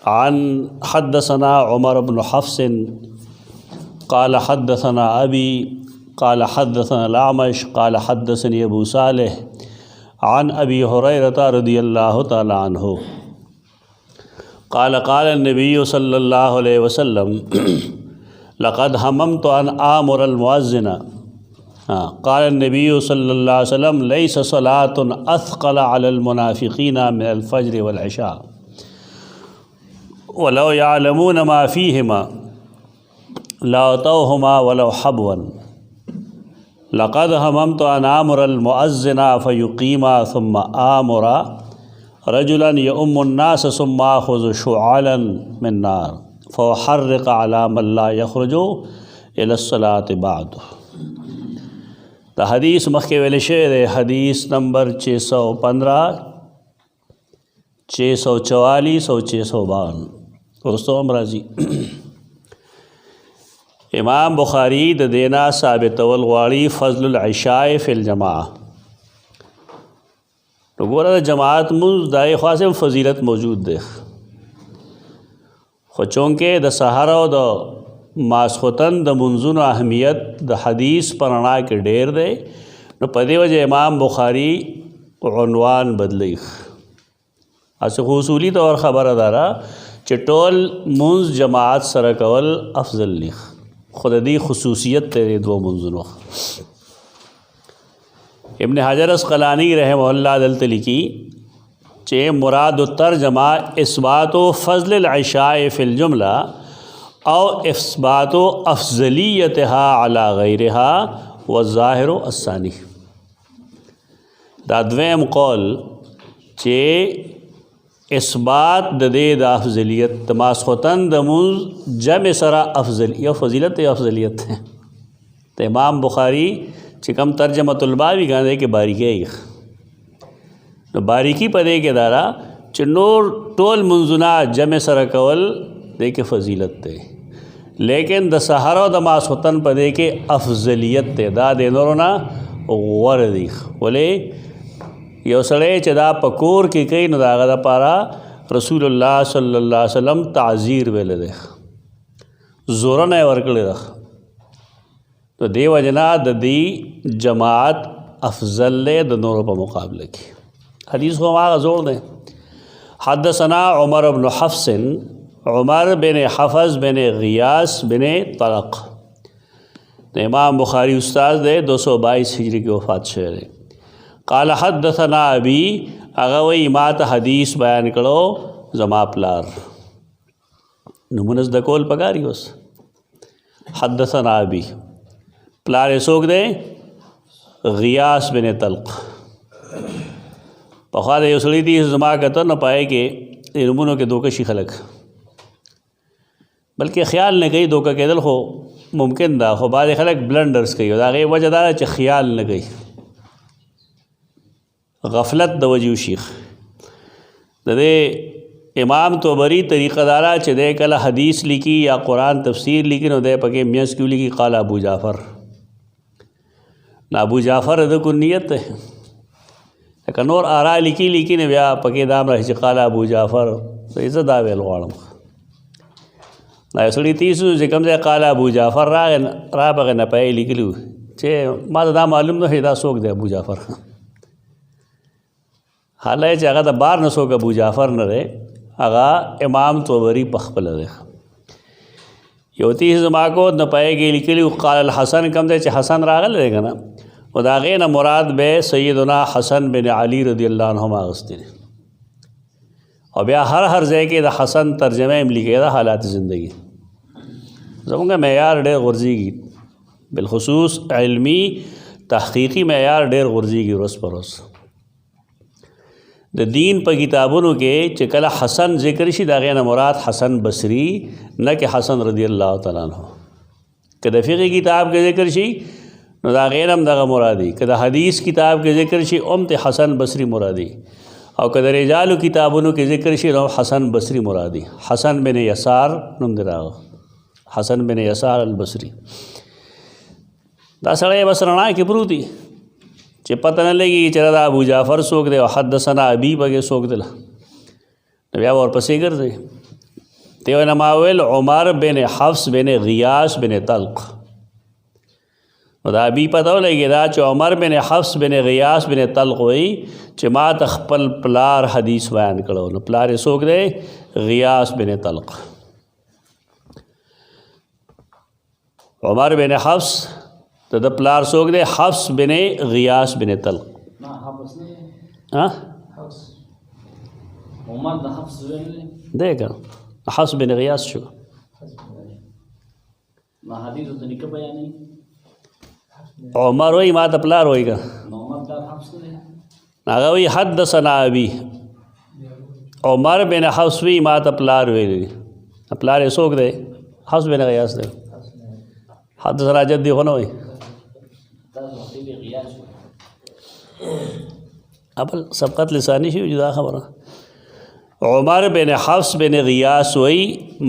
आन हद्दसना उमर इब्न हफ्स क़ाल हद्दसना अबी क़ाल हद्दसना अल-अमश क़ाल हद्दसनी अबू सालिह आन अबी हुरैरता रदियल्लाहु तआला अन्हु क़ाल क़ाल नबी सल्लल्लाहु अलैहि वसल्लम लक़द हम्ममतु अन आमुरल मुअज़्ज़िन क़ाल नबी सल्लल्लाहु अलैहि वसल्लम लैसा सलातुन अथक़ल अलल मुनाफ़िक़ीना मिनल फ़ज्र वल इशा वलौ यअलमून मा फ़ीहिमा लअतौहुमा वलौ हब्वन लक़द हम्ममतु अन आमुरल मुअज़्ज़िना फ़युक़ीमा सुम्मा आमुरा रजुलन यउम्मुन्नास सुम्मा आख़ुज़ु शुअलन मिन नार फ़उहर्रिक़ अला मन ला यख़्रुजु इलस्सलाति बअद। द हदीस मख़के वेले शेर हदीस नंबर 615 644 और 652 दोस्तों राजी इमाम बुखारी द देना साबितवल ग़वाड़ी फ़ज़लुल इशाए फ़िल जमाअ। तो गोरा जमात मुँज़ दाए ख़ास फ़जीलत मौजूद दे ख़ो चूँकि द सहारा द मासख़ुतन द मुंजुन अहमियत द हदीस पढ़ना के ढेर दे न पदे वजह इमाम बुखारी उन्वान बदली अस उसूली तौर ख़बर अदारा चटोल मुंज़ जमात सरकवल अफजल लिख खुदी खसूसियत तेरे दो मुंजुन इब्न हजर अस्क़लानी रहमहुल्लाह दलते लिखी चे मुराद तर्जमा इस्बात फ़ज़ल इशाए फ़िल जुमला और इस्बात अफ़ज़लियतहा अला गैरिहा व ज़ाहिर अस्सानी। दादवेम कौल चे इस्बात दे द अफ़ज़लियत मासख़ुतन दमुज़ जम सरा अफ़ज़ल या फ़जीलत अफ़ज़लियत है। तो इमाम बुखारी चिकम तर्जमतुल बावी गाने के बारीकी तो बारीकी पदे के दारा चनोर टोल मुंजुना जम सरा कवल दे के फ़जीलत थे लेकिन द सहारा द मासख़ुतन पदे के अफ़ज़लियत थे दा दे नोरना वर्दी बोले यो सड़े चदा पकोर के कई नदागा दा पारा रसूलुल्लाह सल्लल्लाहु अलैहि वसल्लम ताज़ीर वेले दे ज़ोरन है वर्कले रख तो देवजना ददी जमात अफजल द नोरों पर मुकाबले की हदीस को हमारा जोड़ दें। हद्दसना उमर इब्न हफ्स उमर बिन हफ़ज़ बिन ग़ियास बिन तलक़ तो इमाम बुखारी उस्ताद दे 222 हिजरी की वफ़ात शेर क़ाल हद्दसना अबी अगर वही मात हदीस बयान करो जमा प्लार नुमुनस दकोल पगारी उस हद्दसना अबी प्लार सोक दे ग़ियास बिन तलक़ पखा दे उसली थी जमा कहता न पाए कि नुमुनों के दोकशी खलक बल्कि ख्याल न गई धोखा के दल हो मुमकिन दा हो बाद खलक ब्लंडर्स कही आगे वजहदार च ख्याल न गई गफलत द वजू शेख दे इमाम तो बरी तरीक़ादारा च दे कल हदीस लिखी या कुरान तफसीर लिखी न दे पके मियाँ क्यों लिखी क़ाल अबू जाफ़र ना अबू जाफ़र अद को नियत है कनौर आरा लिखी ने व्या पके दाम रही क़ाल अबू जाफ़र तो इज़्ज़त दावेल वालम ना सड़ी तीसु जिकम से क़ाल अबू जाफ़र रा पके न पाए लिखलू चे माँ दा मालूम न हिदा सोक दे अबू जाफ़र हालांकि जगह तो बार न सोक अबू जाफ़र न रहे आगा इमाम तो बरी पखपल दे योती जमा को न पाएगी लिखली क़ाल हसन कम दे हसन रागल रहेगा ना उदागे न मुराद बे सैयदना हसन बिन अली रदियल्लाहु अन्हुमा गस्ती और ब्या हर जगह के हसन तर्जमे में लिखे था हालात ज़िंदगी जमूँगा मैार डेर गुर्जी की बिलखुसूस इल्मी तहक़ीक़ी मैार डेर गुर्जी की रोस परोस द दीन पर किताबों के चकला हसन ज़िक्र शी दागे न मुराद हसन बसरी न कि हसन रदियल्लाहु तआला अन्हु कद फ़िक़्ह किताब के ज़िक्र शी न दागे नम दगा मुरादी कद हदीस किताब के ज़िक्र शी उम्त हसन बसरी मुरादी और कद रिजाल किताबों के ज़िक्र शी न हसन बसरी मुरादी हसन बिन यसार नुम दिराओ हसन बिन यसार अल बसरी दा सड़े बस रणा के प्रूती चे पता न लगी चला अबू जाफ़र सोक दे हद्दसना अबी बगे सोक दिला नबिया और पसे कर दे دیو نماویل عمر بن حفص بن غیاس بن طلق دا بی پتہ لگی دا چې عمر بن حفص بن غیاس بن طلق وی چې ما تخپل پلار حدیث بیان کړو نو پلار یې څوک دی غیاس بن طلق عمر بن حفص د پلار څوک دی حفص بن غیاس بن طلق ها عمر د حفص دی که حفص بن غیاس شو ما حدیث د نکه بیانې عمر وی ما ته پلار وی که عمر د حفص دی هغه وی حدثنا ابي عمر بن حفص وی ما ته پلار ویلی پلار یې څوک دی حفص بن غیاس دی حدثنا جدي خو نه وی ابل سبقت لسانی شي جدا خبره عمر بن حفص بن غیاس وی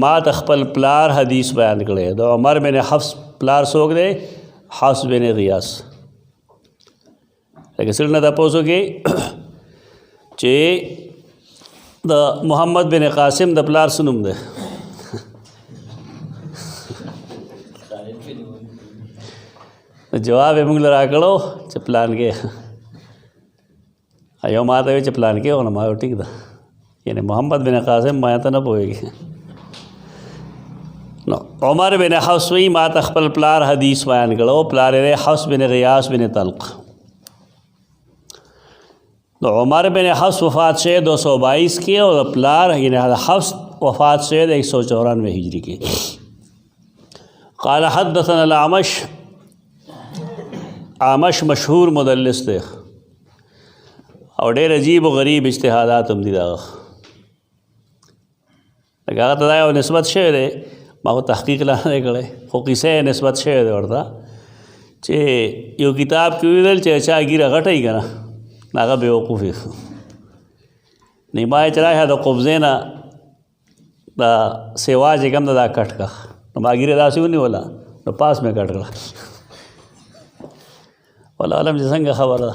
ما تخپل پلار حدیث بیان کړي د عمر بن حفص پلار څوک دی حفص بن غیاس لکه سړی نه تاسو کې چې د محمد بن قاسم د پلار سنوم دی جواب یې موږ له راکړو چې پلان کې یو ما ته وی چې پلان کې ونه ما ټیک ده یعنی محمد بن قاسم ما ته نه پوهېږي نو عمر بن حفص وی ما ته خپل پلار حدیث بیان کړو پلار یې حفص بن غیاس بن طلق نو عمر بن حفص وفات شوی 222 کې او پلار یعنی حفص وفات شوی 194 هجری کې قال حدثنا الاعمش عامش مشهور مدلس دی او ډېر عجیب و غریب اجتهادات هم دي دا لکه هغه ته دا یو نسبت شوی دی ما خو تحقیق لا نه دی کړی خو کیسه نسبت شوی دی ورته چې یو کتاب کې ویل چې چا ګیره غټی که نه هغه بېوقوف یې نیمه یې چې راشه د قبضې نه دا سیوا چې کوم ده دا کټ کړه نو ما ګیره داسې ونیوله نو پاس مې کټ کړه والله علم چې څنګه خبره ده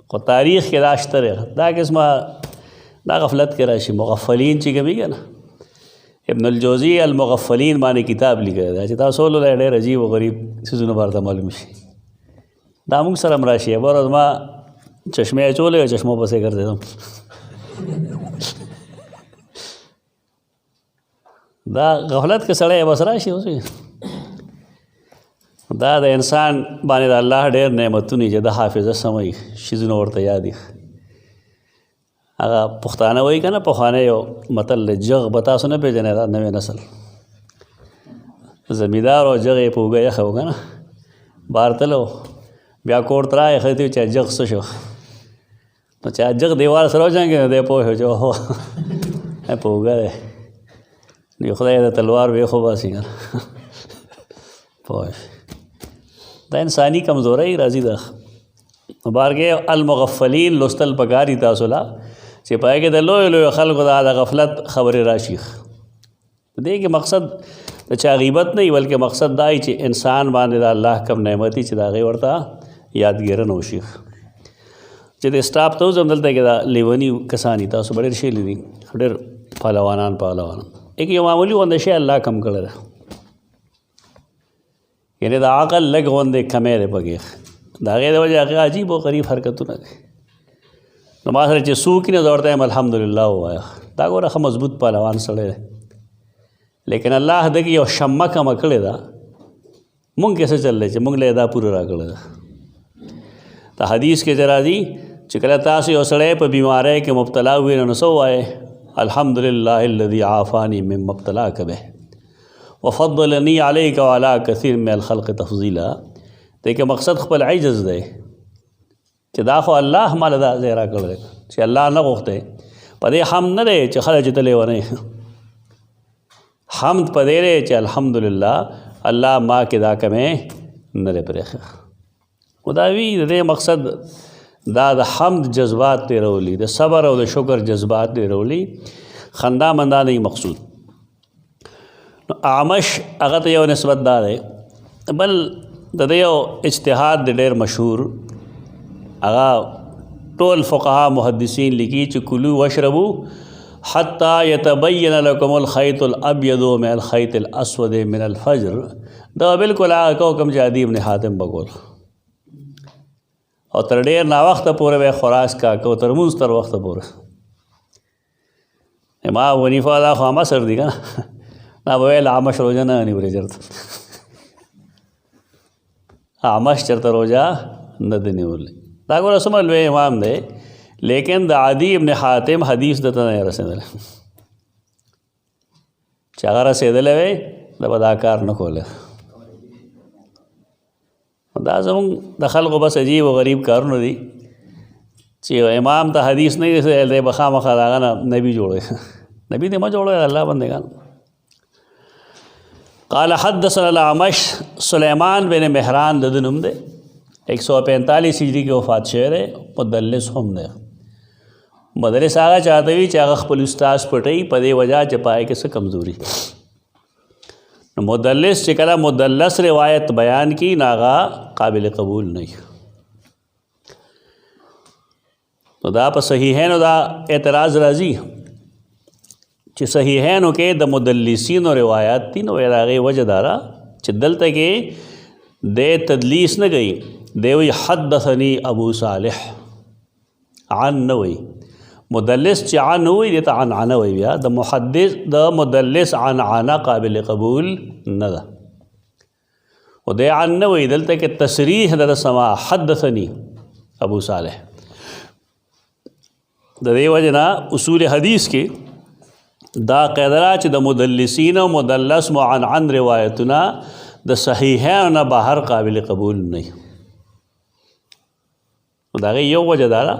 خو تاریخ کې دا شته دی دا قسمه دا غفلت کې راشي مغفلین چې کوي که نه ابن الجوزی المغفلین باندې کتاب لیکلی دی چې تاسو ولولئ ډېر عجیب و غریب څیزونه به ورته معلوم شي دا موږ سره هم راشي یوه ورځ ما چشمې اچولې وې چشمو پسې ګرځېدم دا غفلت کې سړی بس راشي اوس دا د انسان باندې د الله ډېر نعمتونه چې د حافظه سموي شیزونه ورته یادي هغه پښتانه وایي که نه پخوانی یو متل دی جغ به تاسو نه پېژنئ دا نوی نسل زمیندار او جغ یې په اوږه یخه و که نه بار تلو بیا کور ته راغی ښځې ته وایي چې جغ څه شو نو چې جغ دیوال سره وجنګېد نو دی پوه شو چې اوهو په اوږه دی نو خدای د تلوار ویښ وباسي که نه پوه دا انسانی کمزورۍ راځي ده بارګې المغفلین لوستل پکار دي تاسو له چې پای کې د لویو لویو خلکو دا د غفلت خبرې راشي دې کې مقصد د چا غیبت نه وي بلکې مقصد دا وي چې انسان باندې د الله کم نعمتي چې د هغې ورته یادګیرنه وشي چې د سټاپ ته وځم دلته کې دا لیوني کسان دي تاسو به ډېر شی لیدي ډېر پهلوانان یک یو معمولي غونډه شی الله کم کړی ده یعنې د عقل لږ غوندې کمی دی پکې د هغې د وجې هغې عجیب و غریب حرکتونه کوي نو ما سره چې څوک نه زه ورته یم الحمدلله ووایه دا ګوره ښه مضبوط پهلوان سړی دی لیکن الله دغې یو شمه کمه کړې ده مونږ کې څه چل دی چې مونږ له یې دا پوره را کړې ده د حدیث کې چې راځي چې کله تاسو یو سړی په بیمارۍ کې مبتلا وي نو څه ووایې الحمدلله الذي عافاني مما ابتلاک به وفضلني عليك وعلى كثير من الخلق تفضيلا دې کې مقصد خپل عجز دی چې دا خو الله مال دا ځای راکړی چې الله نه غوښتی په دې حمد نه دی چې خلک چې تللی ونی حمد په دې دی چې الحمدلله الله ما کې دا کمې نه دی پرېښی خو دا وي د دې مقصد دا د حمد جذبات دی راولي د صبر او د شکر جذبات دی راولي خندا مندا نه مقصود نو اعمش هغه ته یو نسبت دا دی بل د دې یو اجتهاد دی ډېر مشهور هغه ټول فقها محدثین لیکي چې کلو واشربو हत्ता यतबय्यन लकुमुल खैतुल अब्यदु मिनल खैतिल अस्वद मिनल फज्र दा बिल्कुल आको कम जादी इब्न हातिम बगोल और तर ढेर ना वक्त पूरे वे खुरास का को तरमुज तर वक्त पूरे इमाम हनीफा दा खामा सर्दी का ना वे लामश रोजा ना नहीं बुरे जरत आमश चरता रोजा न देने बोले ताको रसमल वे इमाम दे लेकिन दादी इब्न हातिम हदीस दता नहीं रसेदल चागा रसेदल वे दबदाकार न खोले दाजम दखल को बस अजीब व गरीब कारून दी ची इमाम ता हदीस नहीं जैसे बखा मखा दागा ना नबी जोड़े नबी ते जोड़े अल्लाह बंदेगा क़ाल हद्दसना अल-अमश सुलेमान बिन मेहरान ददनुम दे 145 हिजरी की वफ़ात शेर है मुदल्लिस हम दे मदरस आगा चाहते हुई चागा खपल उस्ताद पटई पदे वजह चपाए के से कमज़ोरी मुदल्लिस चिकला मुदल्लस रिवायत बयान की नागा काबिल कबूल नहीं तो दा पर सही है नो दा एतराज़ राजी च सही है नो के द मुदल्लिसीन और रिवायात तीन वेरागे वजदारा चिदल तक दे तदलीस न गई दे वही हद्दसनी अबू सालिह आन न वही मुदल्लिस चान हुई देता आन आना हुई भैया द मुदल्लिस आन आना काबिल कबूल न दा वो दे आन न हुई दल तक तसरीह दर समा हद्दसनी अबू सालिह दे वजना उसूल हदीस के दा कैदरा च द मुदल्लिसीन मुदल्लस मुआन रिवायतना द सहीहैन न बाहर काबिल कबूल नहीं दागे यो वजदारा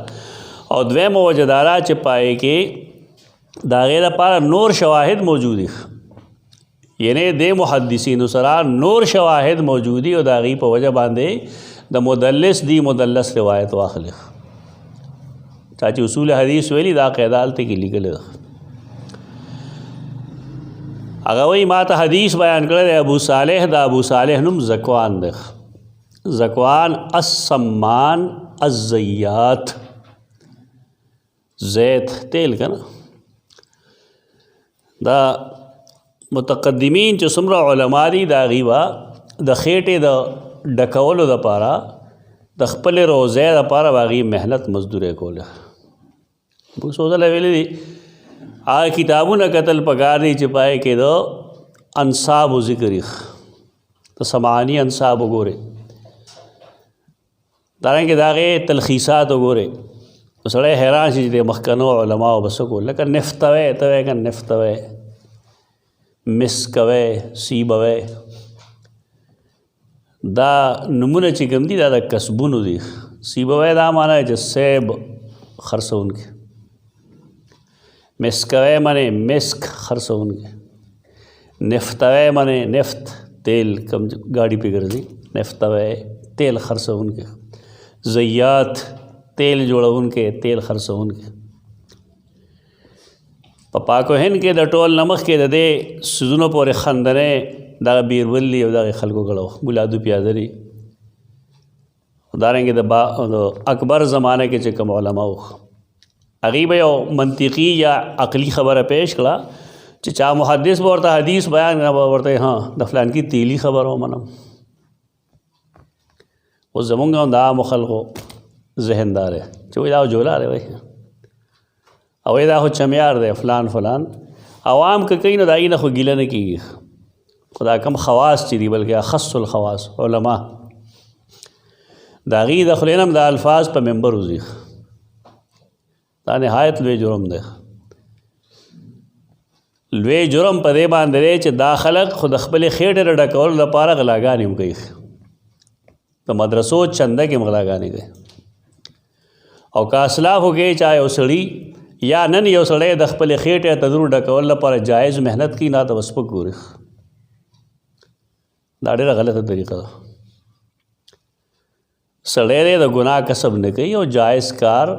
और द्वैम वजदारा च पाए के दागे दा पारा नूर शवाहिद मौजूदी यानी दे मुहद्दिसीन सरा नूर शवाहिद मौजूदी और दागी पर वजह बांधे द मुदल्लिस दी मुदल्लस रिवायत वाखल चाची उसूल हदीस वेली दा कैदालते की लिखल अगर वही माता हदीस बयान करे अबू सालेह दा अबू सालेह नुम ज़कवान देख ज़कवान अस्समान अज़्ज़य्यात ज़ैत तेल का ना दा मुतक़द्दिमीन जो सुमरा उलमारी दा गीबा द खेटे द डकवल द पारा द खपल रोज़े द पारा बागी मेहनत मजदूर कोल सोचल वेली आ किताबों न कतल पगार दी चिपाए के दो अनसाब ज़िक्र तो समानी अनसाब गोरे दारें के दागे तलखीसात गोरे तो सड़े हैरान सी दे मखकनो उलमा बस को लेकिन निफ्तवे तवे का निफ्तवे मिसकवे सीबवे दा नमूने चिकम दी दा कसबुन दी सीबवे दा माना है सेब खरसोन के मिसकवे मने मिस्क खरसोन के निफ्तवे मने निफ्त तेल कम गाड़ी पे कर दी निफ्तवे तेल खरसोन के ज़य्यात तेल जोड़ा उनके तेल खर्च उनके पपा को हन के दटोल नमक के दे सुजनों पर खंदने दा बीरबली और दा खलको गड़ो गुलादू प्यादरी दारेंगे दबा अकबर ज़माने के चकम उलमा अगीब मंतिकी या अकली खबर पेश करा चा मुहद्दिस बोलता हदीस बयान बोलते हाँ दफलान की तीली खबर हो मनम वो जमूंगा दा मुखल को जहनदार है चोदा जोला रे भाई अवेदा हो चमियार दे फलान फलान आवाम के कहीं ना दाई ना खो गिला ने की खुदा कम खवास चीरी बल्कि अखस्सुल खवास उलमा दागी दखलेनम दा अल्फाज पर मेंबर उजी ता नहायत लुए जुर्म दे लुए जुर्म पदे बांधरे च दाखलक खुद अखबल खेट रडकौल लपारा गलागानी गई तो मदरसों चंदा के मगलागानी गए और कासला हो गए चाहे उसड़ी या नन यो सड़े दखपल खेट या तदरू डकवल पर जायज़ मेहनत की ना तो वसपक गोरे दाड़ेरा गलत तरीक़ा सड़े रे तो गुनाह कसब न कही और जायज़ कार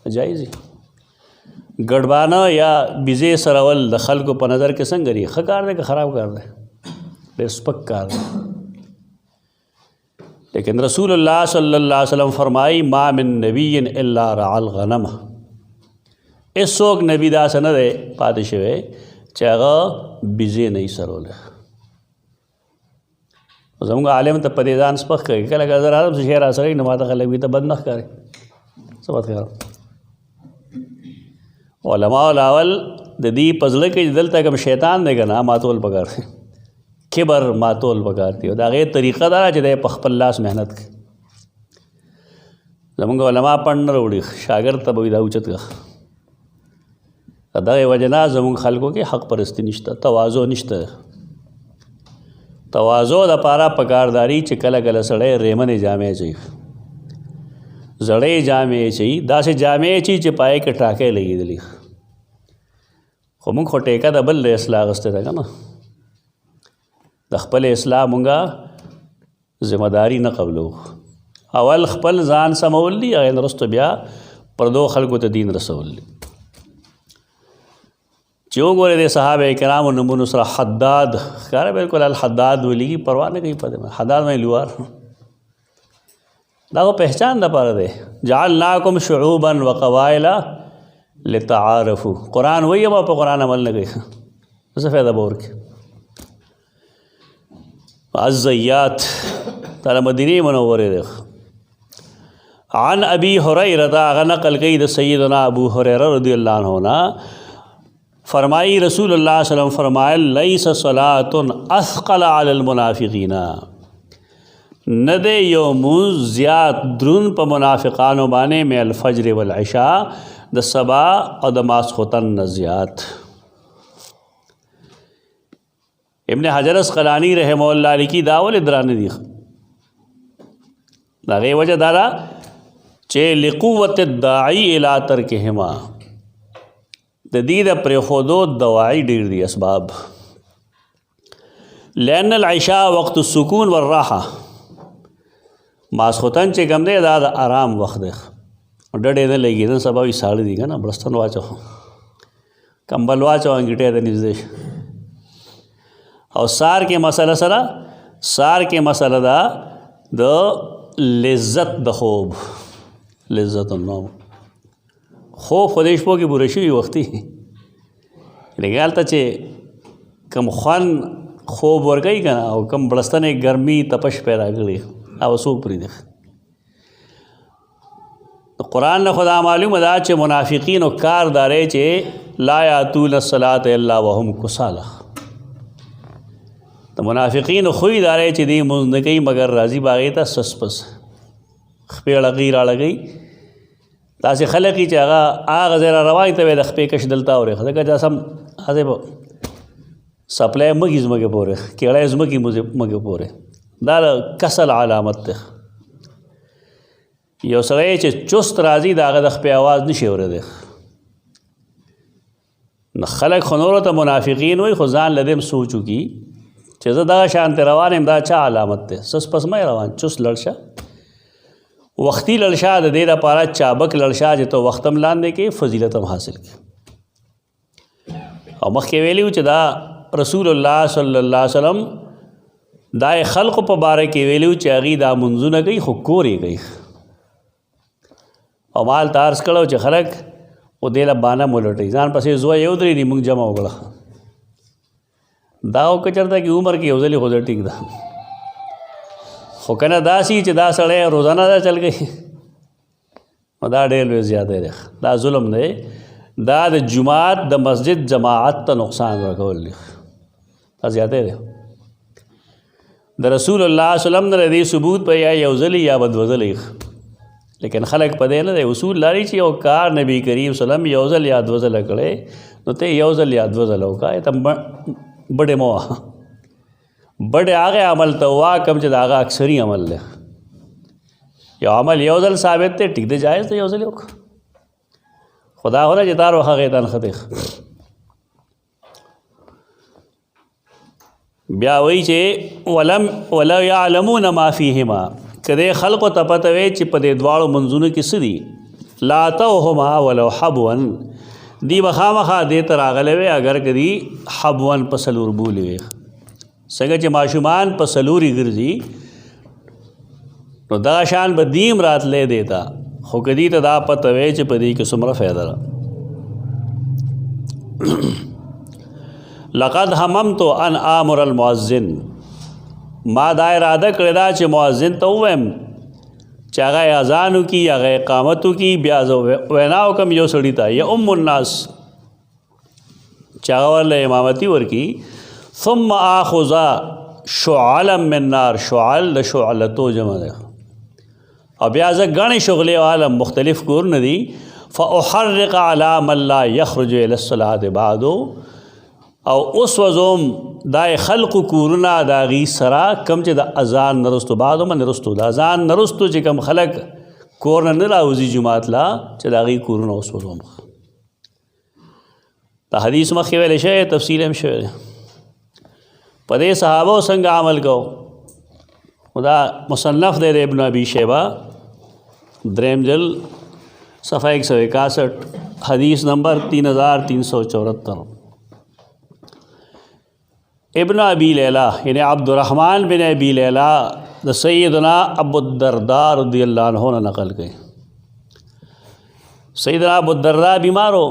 जायज़ गड़बाना या बिजे सरवल दखल को पनज़र के संग गरी खकार दे का ख़राब कर दे बेस्पक कर दे लेकिन रसूलुल्लाह सल्लल्लाहु अलैहि वसल्लम फरमाई मा मिन नबिय्यिन इल्ला रअल गनम هېڅوک نبي داسې نه دی پاتې شوی چې هغه بیزې نه وي سرولی. زموږ عالم ته په دې ځان سپک کوي، کله که زه راځم څه شی راسره وي نو ما ته خلک وي ته بد نه ښکارې. څه بد ښکارم؟ علماء الاول د دې په زړه کې چې دلته کوم شیطان دی که نه ماتول پکار دی، کبر ماتول پکار دی. او د هغې طریقه دا ده چې دی په خپل لاس محنت کوي. زموږ علما پڼ نه راوړي، شاګرد ته به وي دا اوچت کړه. د دغې وجې نه زموږ خلکو کې حق پرستي نشته، تواضع نشته. تواضع دپاره پکارداري چې کله کله سړی ریمنې جامې اچوي، زړې جامې اچوي، داسې جامې اچوي چې پای کې ټاکۍ لګېدلي. خو موږ خو ټیکه د بل د اصلاح اخیستې ده که نه، د خپل اصلاح مونږه ذمه داري نه قبلو. اول خپل ځان سمول دي، هغې نه وروسته بیا پردو خلکو ته دین رسول دي. چې وګورې د صحابه کرامو نومونو سره حداد ښکاره بلکل الحداد ولیږي، پروا نه کوي. په حداد باندې لوار دا خو پہچان دپاره دی. جعلناکم شعوبا وقبائل لتعارفوا. قرآن وایي ما په قرآن عمل نه کوي، څه فایده به ورکړي. الزیات دا د مدینې منورې دی. عن ابي هريره هغه نقل کوي د سیدنا ابو هریره رضی الله عنه نه فرمائی رسول اللہ صلی اللہ علیہ وسلم فرمائل لیس صلاة اثقل علی المنافقین، ندے یو منز زیاد درون پا منافقانو بانے میں الفجر والعشاء د سبا او د ماسخوتن نزیات. ابن حجر اسقلانی رحمہ اللہ لکی داول ادران دی دا غی وجہ دارا چے لقوت الداعی الى ترکہما، د دې د پرېښودو دواعي ډېر دي اسباب. لأن العشاء وقت السکون والراحه، ماسخوتن چې کوم دی دا د آرام وخت دی، ډډې نه لګي. نن سبا وي ساړه دي که نه، بړستن واچو، کمبل واچو، انګیټۍ ته نږدې شه. او سار کې مسله سره، سار کې مسله ده د لذت د خوب، لذت النوم. خوب خو دې شپو کې پوره شوي وختي، لکه هلته چې کم خوند خوب ورکوي که نه، او کم بړستنې ګرمي تپش پیدا کړي، هغه څوک پرېږدي. قرآن نه خو دا معلومه ده چې منافقینو کار دا دی چې لا یاتون الصلاة الا وهم کسالى. د منافقینو خوی دا دی چې دوی لمونځ نه کوي مګر راځي به هغې ته سس پس، خپې اړغوي راړغوي. داسې خلک چې هغه ځای را روان ته وایي د خپې کش دلته اورې، ځکه چې سم هسې به سپلی مږي ځمکې پورې، کیړی ځمکې مږې پورې. دا د کسل علامت دی. یو سړی چې چست راځي د هغه د خپې اواز نشي اورېدی. نو خلک خو نورو ته منافقین وایي، خو ځان له دې سوچ وکړي چې زه دغه شانتې روان یم، دا چا علامت دی؟ سس پس مه روان، چست لړ شه، وقتی لړشا د دې لپاره چابک لړشا چې تو وخت هم لاندې کې فضیلت هم حاصل کې. او مخکې ویلي چې دا رسول الله صلی الله علیه وسلم دا خلقو په باره کې ویلي چې هغوی دا منځونه کوي خو کور یې کوي. او مال ته عرض کړی چې خلک و دې له بانه مولټوي، ځان پسې زوی یو درې دي، موږ جمع وکړه. دا او که چېرته کې عمر کې یو ځلې خو ټیک ده، خو که نه داسې چې دا سړی روزانه دا چل گئی، نو دا ډېر لوی زیاتی دی. دا ظلم دی. دا د جماعت د مسجد جماعت ته نقصان ورکول دی، دا زیاتی دی. د رسول الله صلی الله علیه وسلم نه دې ثبوت په یا یو ځلې یا به دوه ځلې، لیکن خلک په دې نه دی اصول لري چې یو کار نبی کریم صلی الله علیه وسلم یو ځل یا دوه ځله کړی، نو ته یو ځل یا دوه ځله وکړه، ته بډې مه وه. بڑے آگے عمل تو وا کم چې دا هغه اکثری عمل دی. یو عمل یو ځل ثابت دی، ټیک دی، جایز دی، یو ځل وکړه. خدا هو نه چې دار وخه هغې ته نښتې. بیا وایي چې ولو یعلمون ما فیهما، که دې خلقو ته پته وی چې په دې دواړو منځونو کې څه دي، لاتوهما ولو حبوا، دی به خامخا دې ته راغلی وی اگر که دی حبوا په څلور بولې وی. څنګه چې ماشومان په څلوري ګرځي، نو دا شان به دیم راتلی دی ته، خو که دې ته دا پته وی چې په دې کې څومره فایده ده. लक़द हममतु अन आमुर अलमुअज़्ज़िन, मा दा इरादा कړې ده چې मुअज़्ज़िन ته ووایم چې هغه اذان وکړي هغه اقامت وکړي بیا زه وینا وکړم یو سړي ته یا الناس چې هغه ورله امامتي ورکړي ثم آخذ شعلا من نار، شعل د شعلتو جمع ده، او بیا زه ګڼې شغلې عالم مختلف کورونه دي فاحرق على من لا يخرج الى الصلاة بعد، او اوس وزوم دا خلق کورونه دا غي سرا کم چې د اذان نرستو بعد من نرستو د اذان نرستو چې کم خلق کور نه راوځي جمعات لا چې دا غي کورونه اوس وزوم. دا حدیث مخکې ویل شوی تفصیل هم شوی په دې صحابه څنګه عمل کو. خدا مصنف دے ابن ابی شیبہ دریم جل صفحہ 161 حدیث نمبر 3374. ابن ابی لیلہ یعنی عبد الرحمن بن ابی لیلہ د سیدنا ابو الدرداء رضی اللہ عنہ نے نقل کئ. سیدنا ابو الدرداء بیمارو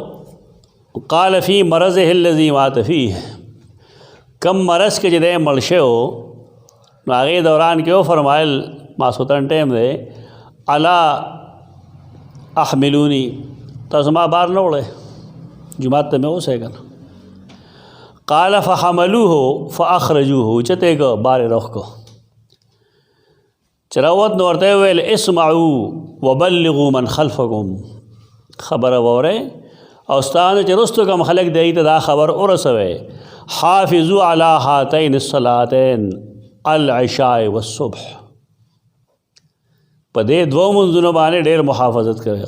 قال فی مرضه الذی مات فیہ، کم مرض کے جدے ملشے ہو ناغی دوران کے وہ فرمائل ماسوتن ٹیم دے الا احملونی تزما بار نوڑے جماعت میں ہو سکے گا. قال فحملوه فاخرجوه، چتے گا بار رخ کو چراوت نورتے ہوئے اسمعوا وبلغوا من خلفکم، خبر وورے اوستان چرستو کم خلق دے دا خبر ارسوے حافظوا علی ہاتین الصلاتین العشاء والصبح، پدے دو منځونو باندې ډېر محافظت کوي.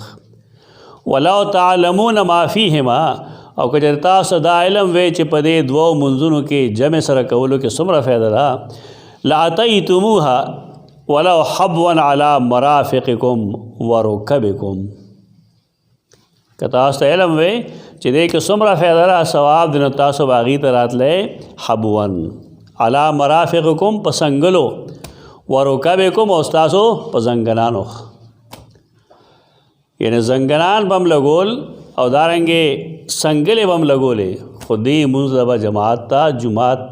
ولو تعلمون ما فیهما، او که تاسو دا علم وی چې پدې دو منځونو کې جمع سره کولو کې څومره فایده ده لاتیتموها ولو حبوا علی مرافقکم ورکبکم، که تاسو علم وی چې دې کې څومره فایده ده ثواب دنه تاسو باغی ته راتلې حبوا علی مرافقکم پسنګلو ورکبکم او تاسو پزنګنانو، یعنی زنګنان بم لګول او دارنګې سنګلې بم لګولې خودی منځ به جماعت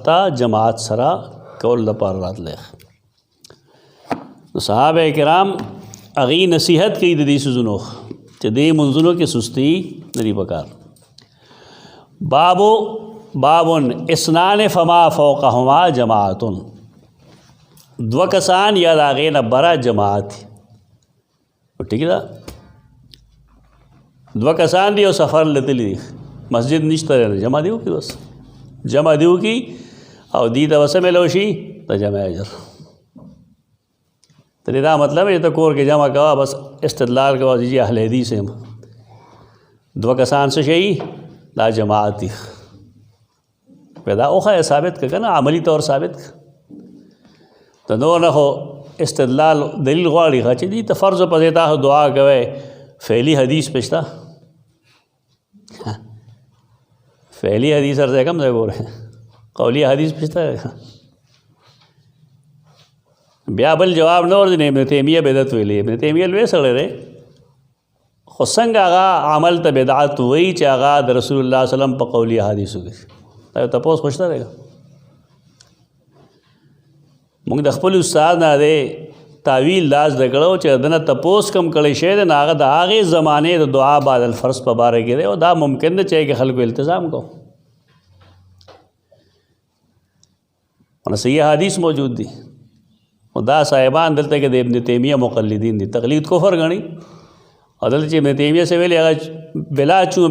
تا جماعت سره کول لپاره راتلې. صحابه کرام اغي نصیحت کوي د دې سوزونو چې دې منځونو کې سستی نری پکار. بابن اسنان فما فوقهما جماعتن، دو کسان یا داغې نه برا جماعت، ٹھیک ده دو کسان دی او سفر لتلی دی مسجد نشته جمع دیو کی، بس جمع دیو کی او دی دا وسه ملو شي ته جمع اجر. ته دا مطلب ہے ته کور کې جمع کوا بس استدلال کوا جی اهل حدیث هم دو کسان سے شي دا جماعت دی پیدا اوخه ثابت کنا عملی طور ثابت ته نو نه هو استدلال دلیل غواړي چې دی ته فرض په دیتا دعا کوي فعلی حدیث پشتا فعلی حدیث ارزے کم دے گو رہے قولی حدیث پشتا ہے. بیا بل جواب نور دین ابن تیمیہ بدعت ویلی، ابن تیمیہ لوے سڑے رہے خسنگ آغا عمل تا بدعت وی چا آغا در رسول اللہ صلی اللہ علیہ وسلم پا قولی حدیث ہوگی تپوس خوشتا رہے گا. مونږ د خپل استاد نه دی تعویل لاس دکړو چې دنه تپوس کم کړی شه د هغه د هغې زمانې د دعا بعد الفرض په باره کې دی او دا ممکن نه چې خلکو التزام کو. ونه صحیح حدیث موجود دی او دا صاحبان دلته کې د ابن تیمیہ مقلدین دي تقلید کفر غني او دلته چې ابن تیمیہ سے ویلي هغه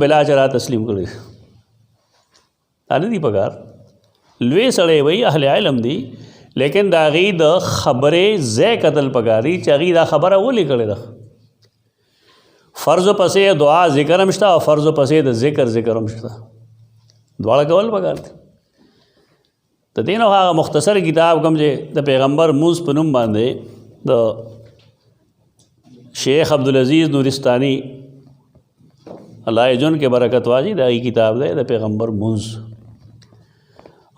بلا چرا تسلیم کړي نه دی پکار. لوی سړی وی اهل علم دی لیکن دا غي د خبرې زې قتل پکاري چې غي دا خبره ولي کړي ده. فرض پسې دعا ذکر هم شته او فرض پسې د ذکر هم شته، دواړه کول پکار دي. ته دې نو هغه مختصر کتاب کوم چې د پیغمبر موس په نوم باندې د شیخ عبدالعزیز نورستانی الله جون کې برکت واجی دا کتاب دی د پیغمبر موس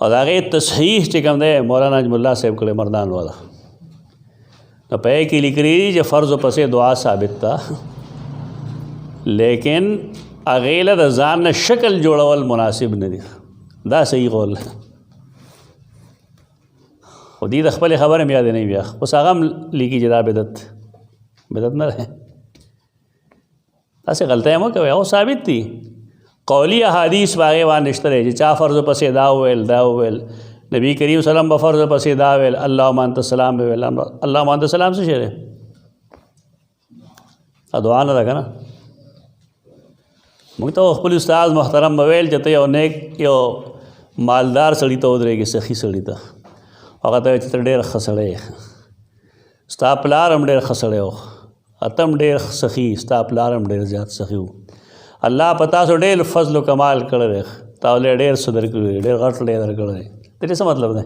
اور آگے تصحیح چکم دے مولانا نجم اللہ صاحب کڑے مردان والا تو پہ کی لکھ رہی جو فرض و پس دعا ثابت تھا لیکن هغې له د ځان نه شکل جوړول مناسب نه دي. دا صحیح قول دی. خو دې د خپلې خبرې مې یاد نه وي بیا اوس هغه هم لیکي چې دا بدعت نه دی. داسې غلطۍ مه کوئ. هغه ثابت دي قولی احادیث په هغې باندې شته دی چې چا فرض پسې دا وویل نبی کریم وسلم به فرض پسې دا ویل اللهم انت السلام به ویل اللهم انت السلام څه شی دی؟ دعا نه ده که نه؟ موږ ته خپل استاد محترم به ویل چې ته یو نیک یو مالدار سړي ته ودرېږي سخي سړي ته هغه ته چې ته ډېر ښه سړی یې ستا پلار هم ډېر ښه سړی و ته هم ډېر سخي ستا پلار هم ډېر زیات سخي و الله په تاسو ډېر فضل و کمال کړی دی تا ولې ډېر څه درکړي دی ډېر غټ ډېر درکړی دی د دې څه مطلب دی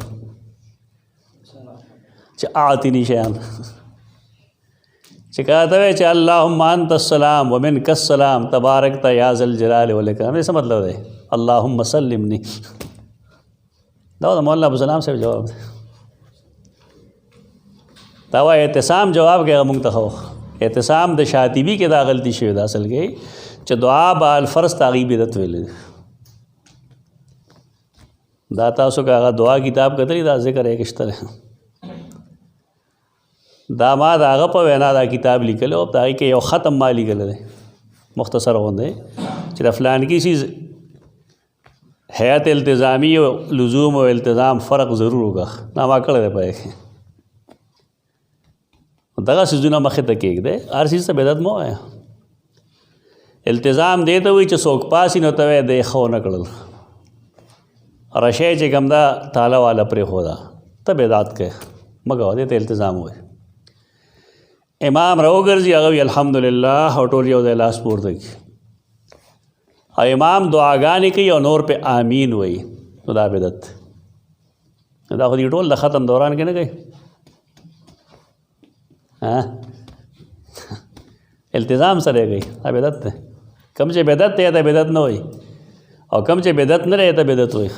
چې اعطني شیان چې کله ته وایې چې اللهم انت السلام ومنک السلام تبارکت یا ذا الجلال والاکرام څه مطلب دی اللهم سلمني دا د مولانا ابوسلام صاحب جواب دی. دا وایي اعتصام جواب کې موږ ته خو اعتصام د شاطبي کې دا غلطي شوې ده اصل کې چې دعا به الفرض تاغي بدعت ویلې دا تاسو که هغه دعا کتاب کتلی دا ذکر یې کشته دا ما د هغه په وینا دا کتاب لیکلی او په هغې کې یو ختم ما لیکلی دی مختصر غوندې چې د فلانکي چیز حیات التزامی او لزوم او التزام فرق ضرور وکړه دا ما کړی دی په هغې کې دغه څیزونه مخې ته کېږدی هر څیز ته بدعت مه وایه. التزام دې ته وایي چې څوک پاسي نو ته وایې دی ښه ونه کړل رشی چې کوم دا تاله والا پرېښوده ته بدعت کوې مه کوه دې ته التزام وایي. امام راوګرځي هغه وي الحمدلله او ټول یو ځای لاس پورته کړي او امام دعاګانې کوي او نور پې آمین وایي نو دا بدعت دا خو دې ټول د ختم دوران کې نه کوي التزام سره کوي دا بدعت دی. کم چې بدعت دی ته بدعت نه وایي او کم چې بدعت نه دی ته بدعت وایي.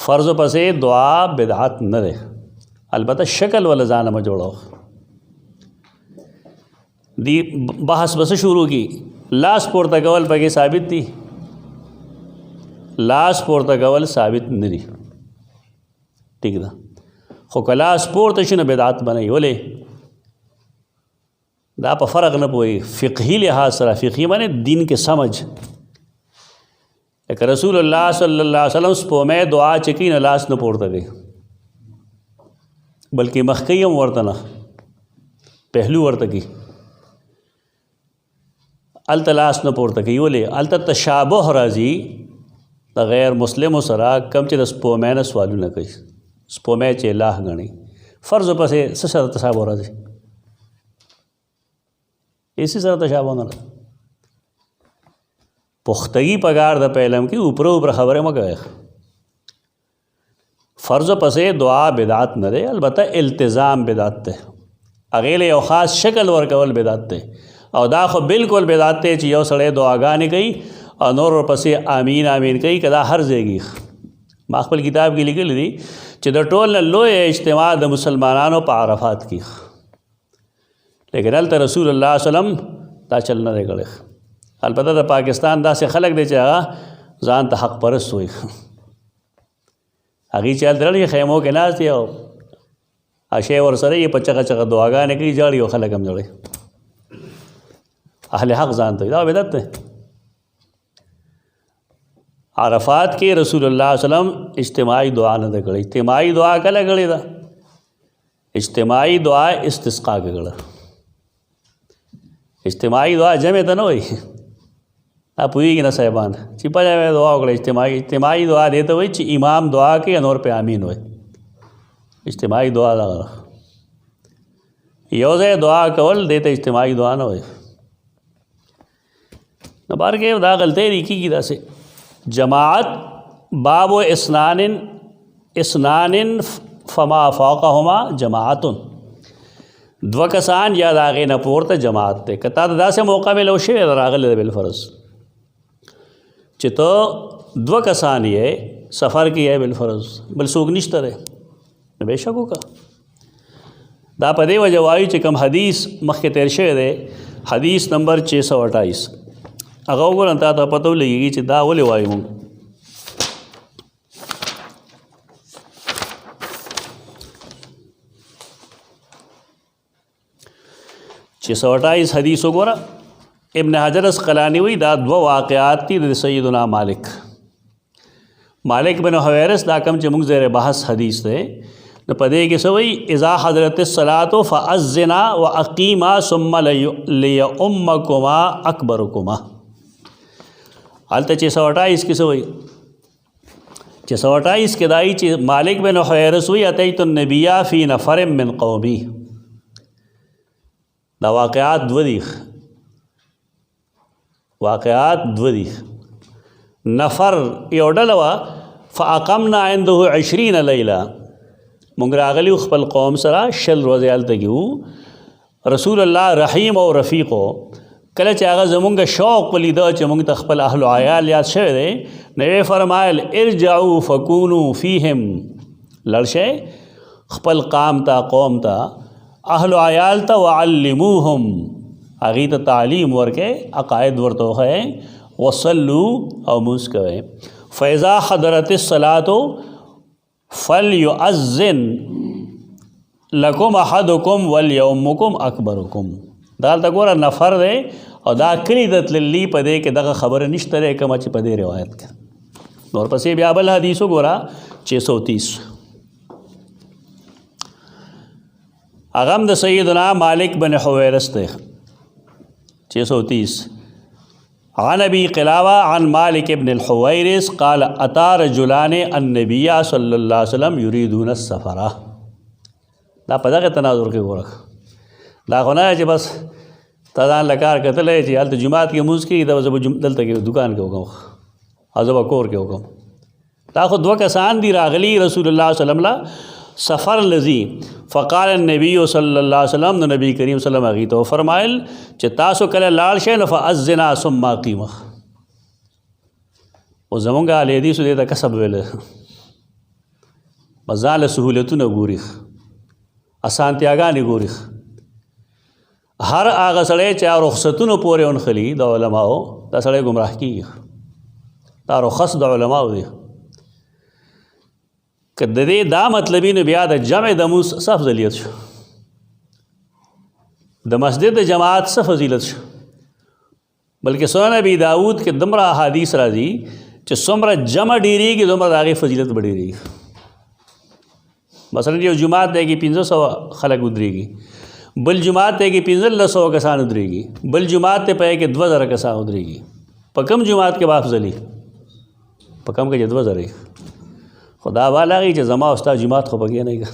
فرض پسې دعا بدعت نه دی البته شکل ولا ځان مه جوړو. دی بحث بس شروع کی لاس پورته کول پکې ثابت دي لاس پورته کول ثابت نه دي ٹھیک ده خو که لاس پورته شي نو بدعت بنئ ولې دا په فرق نه پوهېږي فقهي لحاظ سره فقهي معنی دین کې سمجھ لکه رسول الله صلی الله علیه وسلم سپومې دعا چې کوي نه لاس نه پورته کوي بلکې مخکې هم ورته نه پهلو ورته کوي الته لاس نه پورته کوي ولې الته تشابه راځي د غیر مسلمو سره کم چې د سپومې نه سوالونه کوي سپومې چې الله غني فرض پسې څه سره تشابه راځي اسی سره تشابه نه پختگی پگار د پهلم کې اوپر خبره مه کوئ. فرض پسې دعا بدعت نه دی البته التزام بدعت دی هغې له یو خاص شکل ورکول بدعت دی او دا خو بالکل بدعت دی چې یو سړی دعاګانې کوي او نور ورپسې آمین آمین کوي که دا هر ځای کېږي. ما خپل کتاب کې لیکلی دي چې د ټول نه لوی اجتماع د مسلمانانو په عرفات کې لیکن هلته رسول الله وسلم دا چل نه دی کړی. البته د پاکستان داسې خلک دی چې هغه ځان ته حق پرست وایي هغې چې هلته رړي خیمو کې ناست دي او اشی ورسره یې په چغه چغه دعاګانې کوي ژاړي او خلک هم ژاړي اهل حق ځان ته دا بدعت دی. عرفات کې رسول الله وسلم اجتماعي دعا نه ده کړې. اجتماعي دعا کله کړې ده؟ اجتماعي دعا استسقا کې کړه. اجتماعي دعا جمع ته نه وایي پوهېږي نه صاحبان چې په ځای دعا وکړه. اجتماعي دعا دې ته وایي چې امام دعا کوي نور پې آمین وایي. اجتماعي دعا دغه یو ځای دعا کول دې ته اجتماعي دعا نه وایي. نو بار کې دا غلطۍ لیکېږي داسې جماعت باب اسنان فما فوقهما جماعت دو کسان یا د هغې نه پورته جماعت دی. که تا ته داسې موقع میلو شوی راغلی ده بالفرض چې ته دو کسان یې سفر کې یې بالفرض بل څوک نشته دی نو بېشک وکړه. دا په دې وجه وایي چې کوم حدیث مخکې تیر شوی دی حدیث نمبر 628 هغه وګورم تا ته پته ولګېږي چې دا ولې وایو موږ. چې 128 حدیث وګوره. ابن حجر اسقلانی وی دا 2 واقعات دي د سیدنا مالک بن حویرث دا کم چې موږ زیر بحث حدیث دی نو پدې کې سوئی اذا حضرت الصلاة فاذنا واقیما ثم لیؤمکما اکبرکما. حالته چې 128 کې سوئی چې 128 کې دای چې مالک بن حویرث وی اتیت النبی فی نفر من قومی. دا واقعات دو دي نفر یو ډله وه فاقمنا عنده 20 لیله مونږ راغلي خپل قوم سره 20 ورځې هلته کې وو. رسول الله رحیم او رفیق و. کله چې هغه زمونږ شوق ولیده چې مونږ ته خپل اهل و عیال یاد شوی دی نو یې فرمایل ارجعوا فکونوا فیهم لړ شئ خپل قوم ته اهل و عیال ته وعلموهم هغې ته تعلیم ورکئ عقاید ورته وښیئ وصلوا او مونځ کوئ. فاذا حضرت الصلاة فلیؤذن لکم احدکم ولیؤمکم اکبرکم. دا هلته ګوره نفر دی او دا کلي د تللي په دې کې دغه خبره نشته دی کومه چې په دې روایت کې. نور پسې بیا بل حدیث وګوره 630 هغه هم د سیدنا مالک بن حویرث دی 630 عن ابي قلابه عن مالك بن الحويرث قال اتى رجلان النبي صلى الله عليه وسلم يريدون السفر. دا په دغه تناظر کې ګوره دا خو نه چې بس تا ځان له کار کتلی چې هلته جومات کې لمونځ کېږي دا به زه دلته کې دکان کې وکړم او زه به کور کې وکړم. دا خو 2 کسان دي راغلي رسول الله صلی الله علیه وسلم له سفر لذي. فقال النبي صلی الله علیه وسلم نو نبی کریم صلی الله علیه وسلم هغې ته وفرمایل چې تاسو کله لاړ شئ نو فاذنا ثم اقیمه. او زمونږ اهل حدیثو دې ته کسب ویلی بس ځان له سهولتونه ګوري اسانتیاګانې ګوري. هر هغه سړی چې رخصتونو پورې ونښلي د علماو دا سړی ګمراه کېږي. دا رخص د علماو دی. که د دې دا مطلبي نو بیا د جمع د مونځ څه افضلیت شو د مسجد د جماعت څه فضیلت شو. بلکې سنن ابي داود کې دومره احادیث راځي چې څومره جمع ډېرېږي دومره د هغې فضیلت به ډېرېږي. مثلا یو جماعت دی کې 500 خلک ودرېږي بل جماعت دی کې 1500 کسان ودرېږي بل جماعت ته پای کې 2000 کسان ودرېږي. په کم جماعت کې به افضلي په کم کې 2000 خدا والا غي چې زما استاد جماعت خو بګیا نه کړ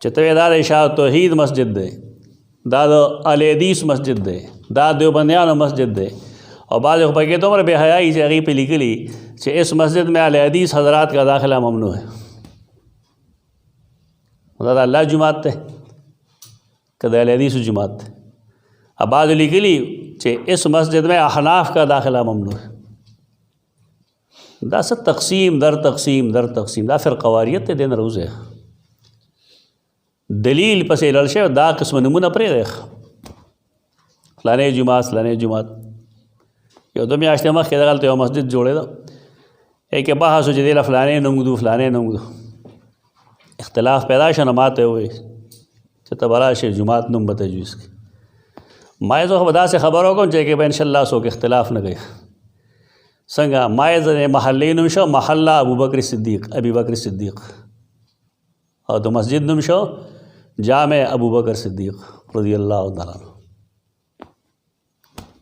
چې ته دا د اشاعت توحید مسجد دی دا د اهل حدیث مسجد دی دا دیوبندیانو مسجد دی اور بعض بګې ته بے حیائی چې هغې پہ لیکلي چې اس مسجد میں اهل حدیث حضرات کا داخلہ ممنوع ہے. دا د الله جماعت دی که د اهل حدیثو جماعت دی. اب بعض لیکلي چې اس مسجد میں احناف کا داخلہ ممنوع ہے. دا څه تقسیم در تقسیم دا فرقواریت ته دین روزه دلیل پسې لړ شوی دا قسم نمونه پرېږدی فلانې جومات یو 2 میاشتې مخکې دغلته یو مسجد جوړېده کې بحث و چې دې له فلانې نوم ږدو اختلاف پیدا شو نو ما ته ووایي چې ته به راشې جومات نوم به تجویز کړي. ما یې زه خو به داسې خبر وکړم چې کې به انشاءالله څوک اختلاف نه کوي. څنګه ما یې د محلې نوم شو محله ابي بکر صدیق او د مسجد نوم شو جامع ابو بکر صدیق رضی الله تعالی عنہ.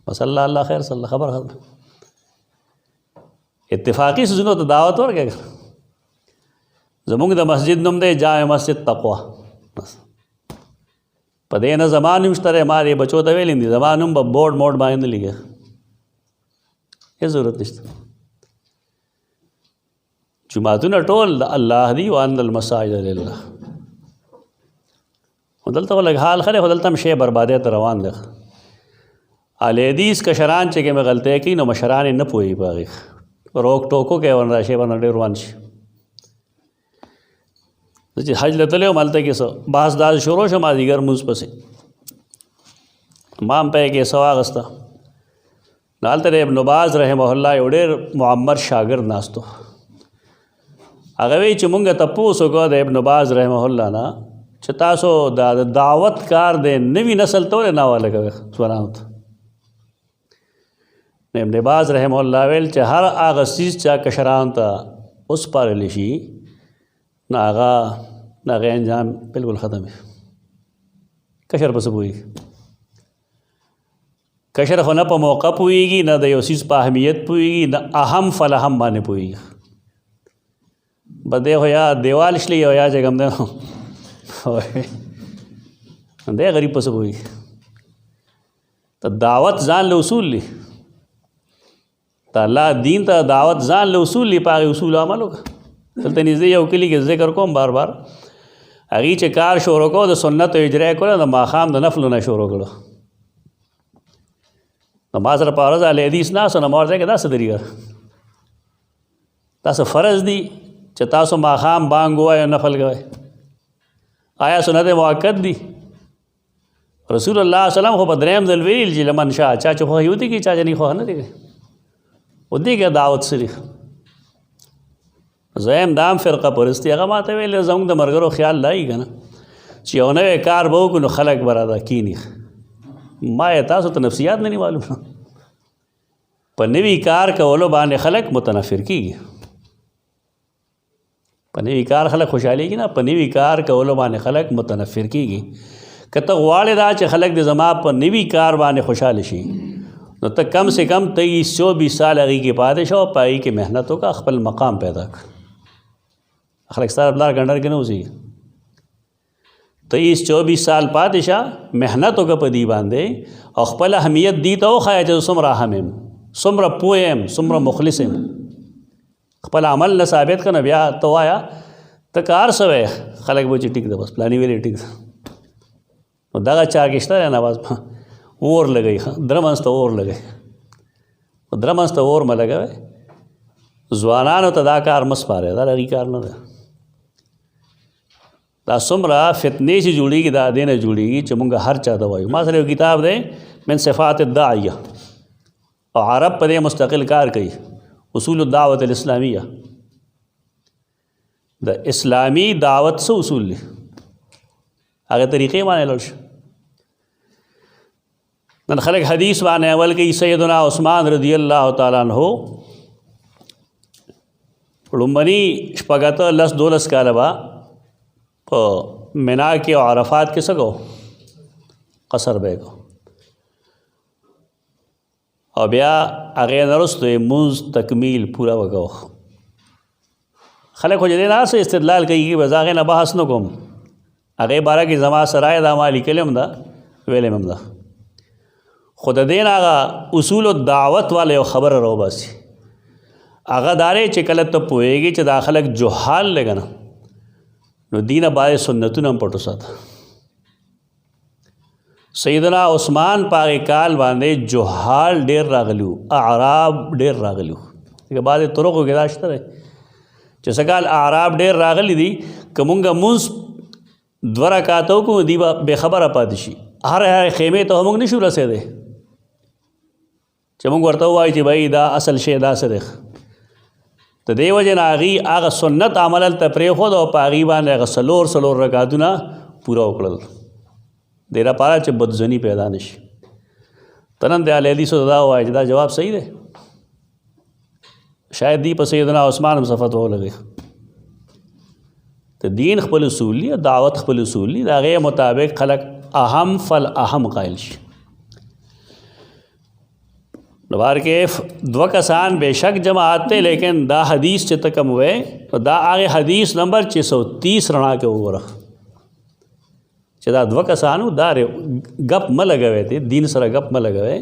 بس الله خیر صلی الله خبر ختم. اتفاقی سيزونو ته دعوت ورکړه. زمونږ د مسجد نوم دی جامع مسجد تقوا. بس په دې نه زما نوم شته ما دې بچو ته ویلی دي زما نوم به بورډ موډ باندې نه لیکه هیڅ ضرورت نشته. جماعتونه ټول د الله دي وان المساجد لله. دلته لږ حال خلک خو دلته هم شی بربادیت روان دی. اهل حدیث کشران چې کومې غلطۍ کوي نو مشران یې نه پوهېږي په هغې روک ټوکو کوي ورنه راشي ورنه ډېر روان شي. زه چې حج له تللی وم هلته کې څه بحث داسې شروع شو مازدیګر مونځ پسې ما هم په کې څه واخېسته هلته د ابن باز رحمه الله یو ډېر معمر شاګرد ناستو. هغه وی چې مونږ تپوس وکړو د ابن باز رحمه الله نه چې تاسو د دعوت کار د نوي نسل ته ولې ناواله کوئ ځوانانو ته. ابن باز رحمه الله ویل چې هر هغه څیز چې کشرانو ته وسپارلی شي نو هغه انجام بالکل ختم وي. کشر به څه پوهېږي؟ کشر خو نه په موقع پوهېږي، نه د یو څیز په اهمیت پوهېږي، نه اهم فلاهم باندې پوهېږي. بس دی خو یا دیوال شلی او یا چې کوم دی دی غریب په څه پوهېږي. ته دعوت ځان له اصول لی، ته الله دین ته دعوت ځان له اصول لی، په هغې اصولو عمل وکړه. دلته نږدې یو کلي کې ذکر کوم بار بار، هغې چې کار شروع کړو د سنتو اجرا یې کړو، د ماښام د نفلو نه شروع کړو. نو ما سره په ورځ اهل حدیث ناست نو ما ورته کې دا څه طریقه دا څه فرض دي چې تاسو ماښام بانګ ووایو نفل کوئ؟ آیا سنت موقت دي؟ رسول الله صلی الله علیه وسلم خو په دریم ځل ویل چې لمن شاء، چا چې خوښ یې ودې کړي، چا چې نه خوښ نه دی کړي. ودې کې دعوت سری زم دام فرقه پرستی هغه ماته ویل زموږ د مرګرو خیال لای کنه چې یو نوی کار به وکړو نو خلک به راته کینی. ما یې تاسو ته نفسیات نه معلوم، په نوي کار کولو باندې خلک متنفر کیږي. په نوي کار خلک خوشحالېږي نه، په نوي کار کولو باندې خلک متنفر کیږي. که ته غواړې دا چې خلک د زما په نوي کار باندې خوشحاله شي نو ته کم سے کم 23-24 سال هغې کې پاتې شو، په هغې کې محنت وکړه، خپل مقام پیدا کړه. خلک ستا د پلار ګنډر کې نه اوسېږي. 23-24 سال پاتې شه، محنت وکړه په دې باندې او خپل اهمیت دې ته وښایه چې څومره اهم یم، څومره پوه یم، څومره مخلص یم. خپل عمل نه ثابت کړه، بیا ته وایه ته که هر څه وایې خلک به چې ټیک ده، بس پلاني ویلې ټیک ده. نو دغه چا کې شته نه بس اور لګوي، درمنځ ته اور لګوي. درمنځ ته اور مه لګوئ. ځوانانو ته دا کار مه سپارئ، دا هغې کار نه دی. دا څومره فتنې چې جوړېږي دا دې نه جوړېږي چې مونږ هر چا ته وایو. ما سره یو کتاب دی من صفات الداعیه، او عرب په دې مستقل کار کوي، اصول الدعوت الاسلامیه. د اسلامي دعوت څه اصول دي هغه طریقې باندې لاړ شو. نن خلک حدیث باندې عمل کوي. سیدنا عثمان رضی الله تعالی عنہ لومړني شپږ 10-12 کاله به په منا کې او عرفات کې څه کو قصر به کو، او بیا هغې نه وروسته یې لمونځ تکمیل پوره وکړو. خلک خو چې دې نه څه استدلال کوي، بس هغې نه بحث نه کوم. هغې باره کې زما سرای دا ما لیکلې هم ده، ویلې هم ده. خو د دې نه هغه اصول الدعوت والا یو خبره راوباسي. هغه دا دی چې کله ته پوهېږي چې دا خلک جهال دی که نه، نو دینه باید سنتونه هم پټ وساته. سیدنا عثمان په هغې کال باندې جهال ډېر راغلي وو، اعراب ډېر راغلي وو. لکه بعضې طرقو کې دا شته دی چې څه کال اعراب ډېر راغلي دي، که مونږ لمونځ 2 رکعاته وکړو دوی به بېخبره پاتې شي. هر خیمې ته موږ نشو رسېدی چې موږ ورته ووایو چې بھائی دا اصل شی دا څه دی. د دې وجې نه هغې هغه سنت عمل هلته پرېښود او په هغې باندې هغه 4 رکعتونه پوره وکړل، دې لپاره چې بدظني پیدا نه شي. ته نن د اهل حدیثو ته دا ووایې چې دا جواب صحیح دی، شاید دی په سیدنا عثمان هم صفت ولګوي. د دین خپل اصول دي، دعوت خپل اصول دي، د هغې مطابق خلک اهم فالاهم قائل شي. نو بار کې 2 کسان بېشک جماعت ته، لیکن دا حدیث چې ته کوم وی دا هغې حدیث نمبر 630 رڼا کې وګوره چې دا 2 کسانو دا ګپ مه لګوئ، دین سره ګپ مه لګوئ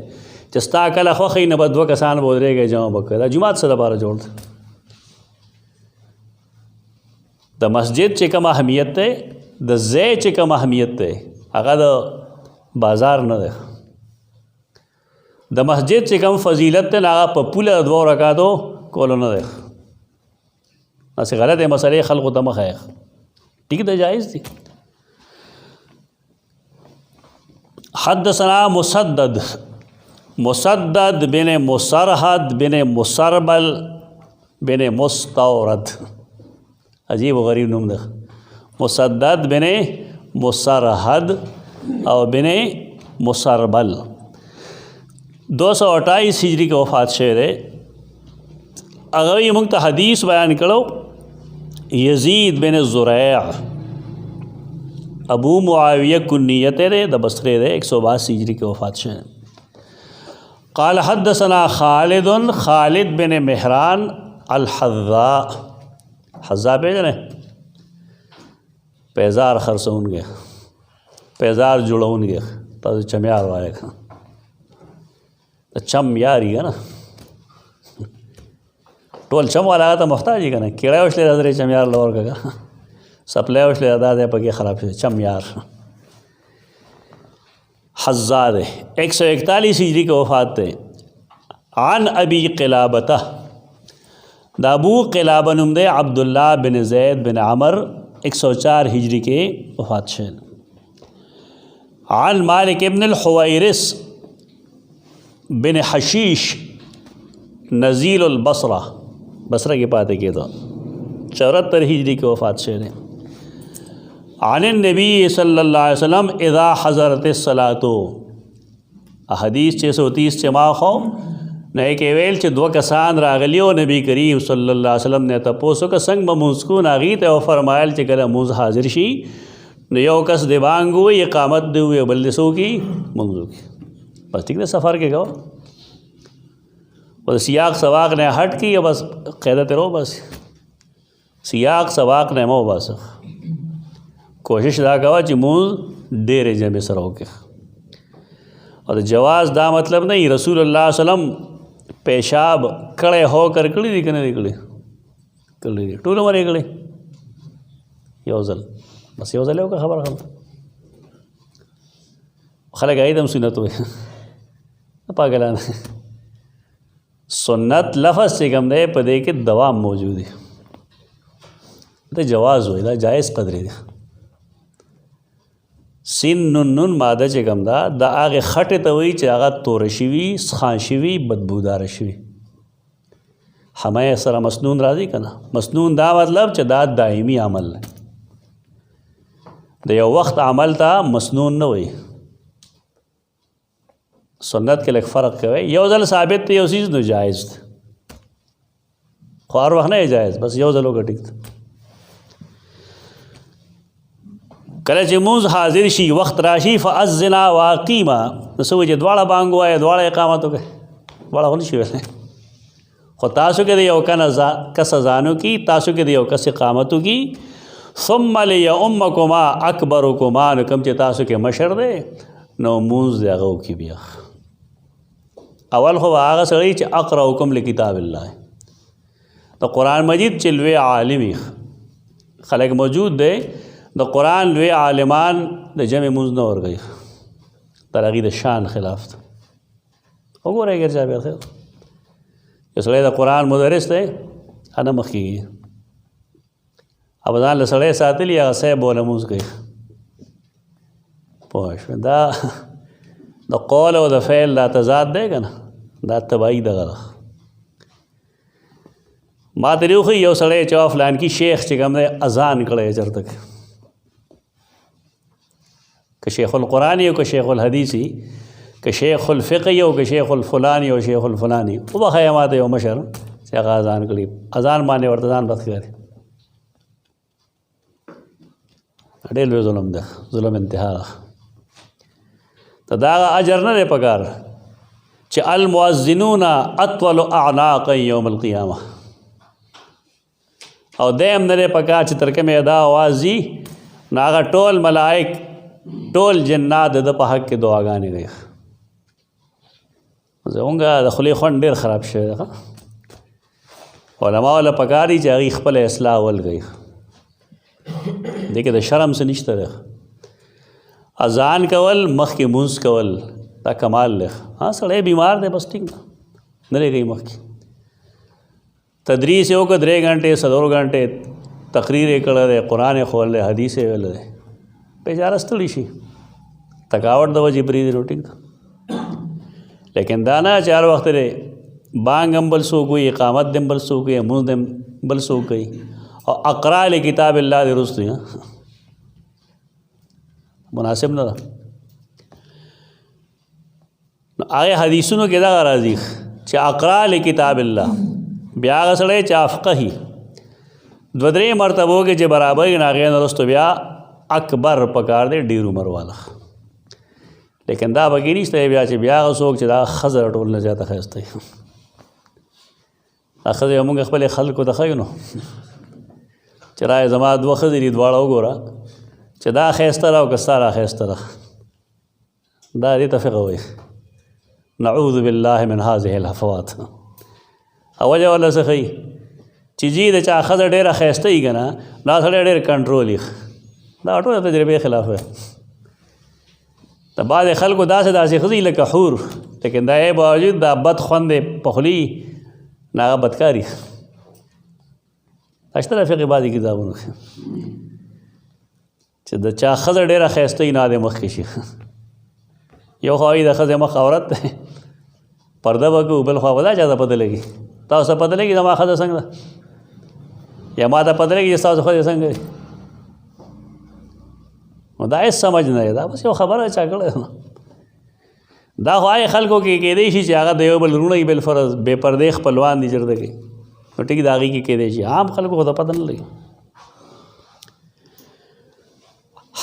چې ستا کله خوښ وي نه به 2 کسان به ودرېږئ جمع به کوئ. دا جومات څه دپاره جوړ دی؟ د مسجد چې کوم اهمیت دی، د ځای چې کوم اهمیت دی، هغه د بازار نه دی. د مسجد چې کوم فضیلت دی هغه په پوله 2 رکعاتو کولو نه دی. داسې غلطې مسلې خلقو ته مه ښایه، ټیک دی، جایز دی. حدثنا مسدد मुसद्दद बिन मुसरहद बिन मुसरबल बिन मुस्तौरद। अजीब व गरीब नुम दख। मुसद्दद बिन मुसरहद और बिन मुसरबल। 228 हिजरी के वफ़ात शेर है। अगवी मुक्त हदीस बयान करो यजीद बिन ज़ुरैअ अबू मुआविया कुन्नियत रे द बसरे रे 182 हिजरी के वफ़ात शेर। क़ाल हद्दसना खालिद बिन महरान अल हज़्ज़ा। हज़्ज़ा पे जने पैजार खरसौन गए पैजार जुड़ौन गए तो चम्यार वाले खा तो चम यार ही है ना टोल चम वाला तो मुख्ताज ही का ना केड़ा उसले हजरे चम्यार लोर का सप्लाई उसले अदा दे पके ख़राब से चम यार। हज़्ज़ाद 141 हिजरी के वफ़ात थे। आन अबी क़िलाबता दाबू क़िलाबा नुमदे अब्दुल्ला बिन ज़ैद बिन अमर 104 हिजरी के वफ़ात शेन। आन मालिक इब्न अल-हुवैरिस बिन हशीश नज़ील बसरा बसरा के पाते के तो 74 हिजरी के वफ़ात शेन। आन नबी सल्लल्लाहु अलैहि वसल्लम इज़ा हज़रतिस सलातो हदीस 630 चमा खो नए केवेल च दो कसान रागलियो नबी करीम सल्लल्लाहु अलैहि वसल्लम ने तपोसो का संग मुस्कू नागी तो फरमायल च कल मुझ हाजिर शी न यो कस दिबांगो इकामत दे हुए बल्दिसो की मंजू की बस ठीक है सफ़र के गो बस सियाक सवाक ने हट की बस क़ैदत रहो बस सियाक सवाक ने मो बस कोशिश दा कवा च मुँह डेरे जमे सरो के और जवाज़ दा मतलब नहीं रसूलुल्लाह सल्लम पेशाब कड़े होकर कड़ी निकले निकले कड़ी टूल मरे कड़े योजल बस योजल है खबर खल खल गई दम सुनत हुए पागलान सुन्नत लफ्ज़ से कम दे पदे के दवा मौजूद है तो जवाज़ हो जायज़ कदरे सिन नुन मादा चे कम दा आगे खटे तो वही चागा तोरशिवी खांशिवी बदबूदार शिवी हमें सरा मसनून राजी का ना मसनून दा मतलब चदा दायमी अमल दे वक्त अमल था मसनून न हुई सुन्नत के लिए फ़र्क कहे योजल साबित तो चीज़ न जायज़ ख्वार वह नहीं जायज़ बस योजलों का टिक कल मुझ हाजिर शी वक्त राशि फ़अज़्ज़िना वाक़ीमा नसो जे द्वाड़ा बांगो आए द्वाड़ा इकामत के द्वाड़ा होनी शी वैसे खो तासु के दियो कस अज़ानों की तासु के दियो कस इकामतों की सुम्मा लियउम्मकुमा अकबरुकुमा नकम चे तासु के मशर दे नो मूज़ दे गो की बिया अवल खो आगा सड़ी च अक़रउकुम लिकिताबिल्लाह तो कुरान मजीद चिलवे आलिमी खलक मौजूद दे द कुरान वे आलिमान द जमे मुझ न और गई तरगी द शान खिलाफ हो गो रहे जा खैर इसलिए द कुरान मुदरस थे अना मखी गई अब दान लसड़े साथ लिया से बोले मुझ गई पोश द कौल व द फ़ैल दा तजाद देगा ना दा तबाही द गलत मातरूखी यो सड़े चौफ लान की शेख चिकम ने अजान कड़े चर तक कि शेखुल कुरानी हो कि शेखुल हदीसी कि शेखुल फ़िक़ी हो कि शेखुल फ़ुलानी हो शेखुल फ़ुलानी वो ख़यामात हो मशर से अजान करीब अजान माने वर्त अजान बत करे अडेल वे जुल्म दे जुल्म इंतहा तो दागा अजर न रे पगार च अल मुअज़्ज़िनूना अत्वल अअनाक़ यौमल क़ियामा और देम नरे पका चित्रके में अदा आवाज़ी नागा टोल मलाइक टोल जन्नात द पहक के दुआ गाने गए होंगे खुली खन डेर ख़राब शे उलमा वाला पकारी चाही खपल इस्लाह वल गई देखिए तो शर्म से निश्तर है अजान कवल मख के मुंस कवल ता कमाल ले हाँ सड़े बीमार दे बस ठीक नरे गई मख की तदरीस हो को 3 घंटे 7 घंटे तकरीर कर दे कुरान खोल दे हदीस वेल दे बेचारा स्थली शी थकावट दवा जिबरी रोटी لیکن دانا چار وخت لري بانګ هم بل څوک وي، اقامت هم بل څوک وي، لمونځ هم بل څوک کوي، او اقرا لکتاب الله دې رستو مناسب نه ده. نو هغه حدیثونو کې دا راځي چې اقرا لکتاب الله، بیا هغه سړی چې افقهي دو درې مرتبو کې چې برابر یې هغې نه رستو بیا اکبر پکار دی ډېر عمر والا. لیکن دا پکې نشته بیا چې بیا هغه څوک چې دا ښځه ټول نه زیاته ښایسته وي. دا ښځې مونږ خپلې خلکو ته ښیو نو چې رایې زما دوه ښځې دي دواړه وګوره چې دا ښایسته ده او که ستا را ښایسته ده. دا دې ته فقه وایي. نعوذ بالله من هذه الهفوات. او وجه والا څه ښیي چې جی د چا ښځه ډېره ښایسته وي که نه دا سړی ډېر کنټرول وي. دا ټوله تجربې خلاف دی. د بعضې خلکو داسې ښځې لکه حور، لیکن دا یې باوجود دا بد خوند پخلی نه هغه بدکاري. دا شته د فقې بعضې کتابونو کې چې د چا ښځه ډېره ښایسته وي نه د مخکې شي. یو خوا وایي د ښځې مخ عورت دی پرده به کوو، بل خوا به دا چا ته پته لګي. تاسو ته پته لګي زما ښځه څنګه ده یا ما ته پته لګي چې ستاسو ښځې څنګه دي. نو دا هېڅ سمجھ نه دی، دا بس یو خبره چا کړې ده. دا خو هغې خلکو کې کېدی شي چې هغه د یو بل وروڼه وي بالفرض بې پردې خپلوان دي چېرته کې، نو ټیک د هغې کې کېدی شي. عام خلکو خو ته پته نه لګي.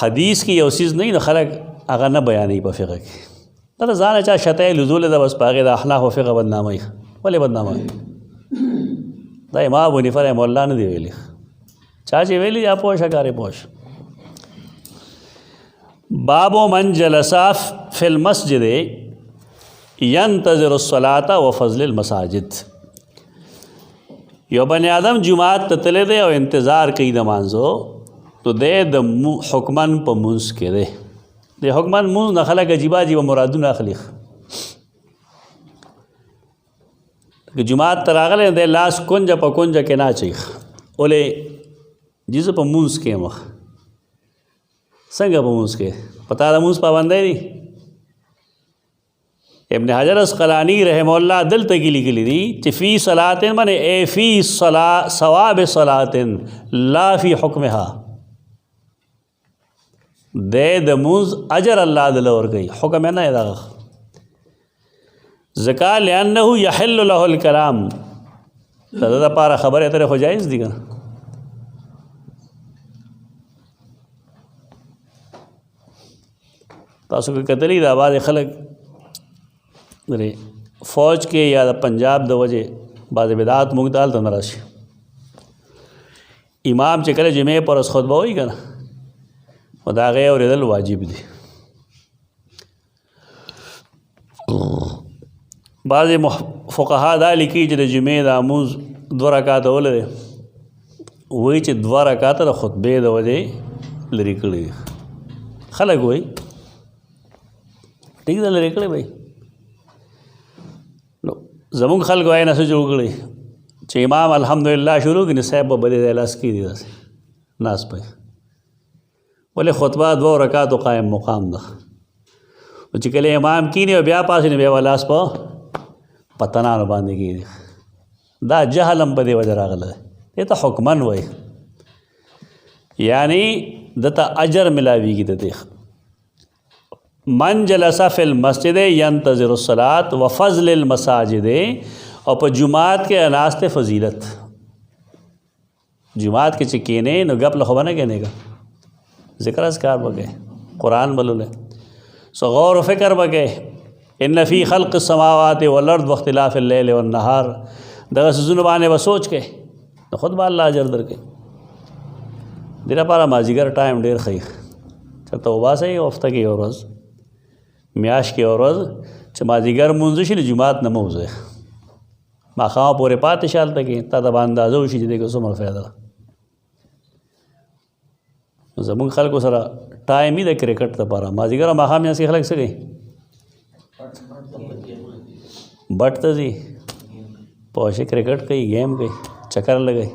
حدیث کې یو څیز نه وي نو خلک هغه نه بیانوي په فقه کې. دا د ځانه چا شتی لزولې ده بس په هغې د احناف و فقه بدناموي. ولې بدناموي؟ دا امام ابو حنیفه رحمه الله نه دی ویلي. چا چې ویلي یا پوه شه کارې پوه شه. باب من جلس فی المسجد ینتظر الصلاة و فضل المساجد. یو بنی آدم جماعت ته تللی دی او انتظار کوي د مانځو، نو دی د حکمن په مونځ کې دی. د حکمن مونځ نه خلک عجیبه عجیبه مرادونه اخلي. که جماعت ته راغلی دی لاس کونجه په کونجه کې نه اچوي. ولې جي زه په مونځ کې یم. څنګه په مونځ کې؟ په تا د مونځ پابندی دی؟ ابن حجر اسقلانی رحمه الله دلته کې لیکلي دي چې فی صلاتن معنی ای فی ثواب صلاتن لا فی حکمها. د مونځ اجر الله دله ورکوي، حکم یې نه دی دغه. ځکه لأنه یحل له الکلام، د ده دپاره خبرې اترې خو جایز دي که نه. تاسو که کتلی دا بعضې خلک فوج کې یا د پنجاب د وجې بعضې بدعات موږ ته هلته نه راشي. امام چې کله جمعې پر ورځ خطبه وایي که نه خو د هغې اورېدل واجب دي. بعضې فقها دا لیکي چې د جمعې دا مونځ 2 رکاته ولري، وایي چې 2 رکاته د خطبې د وجې لرې کړي دي. خلک وایي ټیک ده لرې کړی بھائی. نو زمونږ خلکو وایي نه څه جوړ کړی چې امام الحمدلله شروع کړي نو صاحب به بدې ځای لاس کېږدي داسې ناست پی. ولې خطبه 2 رکاتو قایم مقام ده. چې کله امام کینی او بیا پاسې نه بیا به لاس په پتنانو باندې کېږدي. دا جهل هم په دې وجه راغلی دی. دې ته حکمن وایي، یعنی دته اجر ملاویږي د دې. من جلس فی المسجد ینتظر الصلاة و فضل المساجد. او په جماعت کې ناست فضیلت. جماعت کې چې کېنې نو ګپ له خو به نه کېنېږه، ذکر اذکار به کوې، قرآن به لولې، سو غور و فکر به کوې. ان فی خلق السماوات والارض واختلاف اللیل والنهار. دغه څیزونو باندې به سوچ کوې نو خود به الله اجر درکوي. دې لپاره مازدیګر ټایم ډېر ښه چېرته وباسئ هفته کې یو ورځ، میاشت کې یو ورځ چې مازدیګر مونځ شي نو جومات نه مه وځئ، ماښام پورې پاتې شه هلته کې، تا ته به اندازه وشي چې دې کې څومره فایده ده. زمونږ خلکو سره ټایم وي د کرکټ دپاره، مازدیګر او ماښام یاسې خلک څه کوي؟ بټ ته ځي، پوه شئ کرکټ کوي، گیم کوي، چکر لګوي.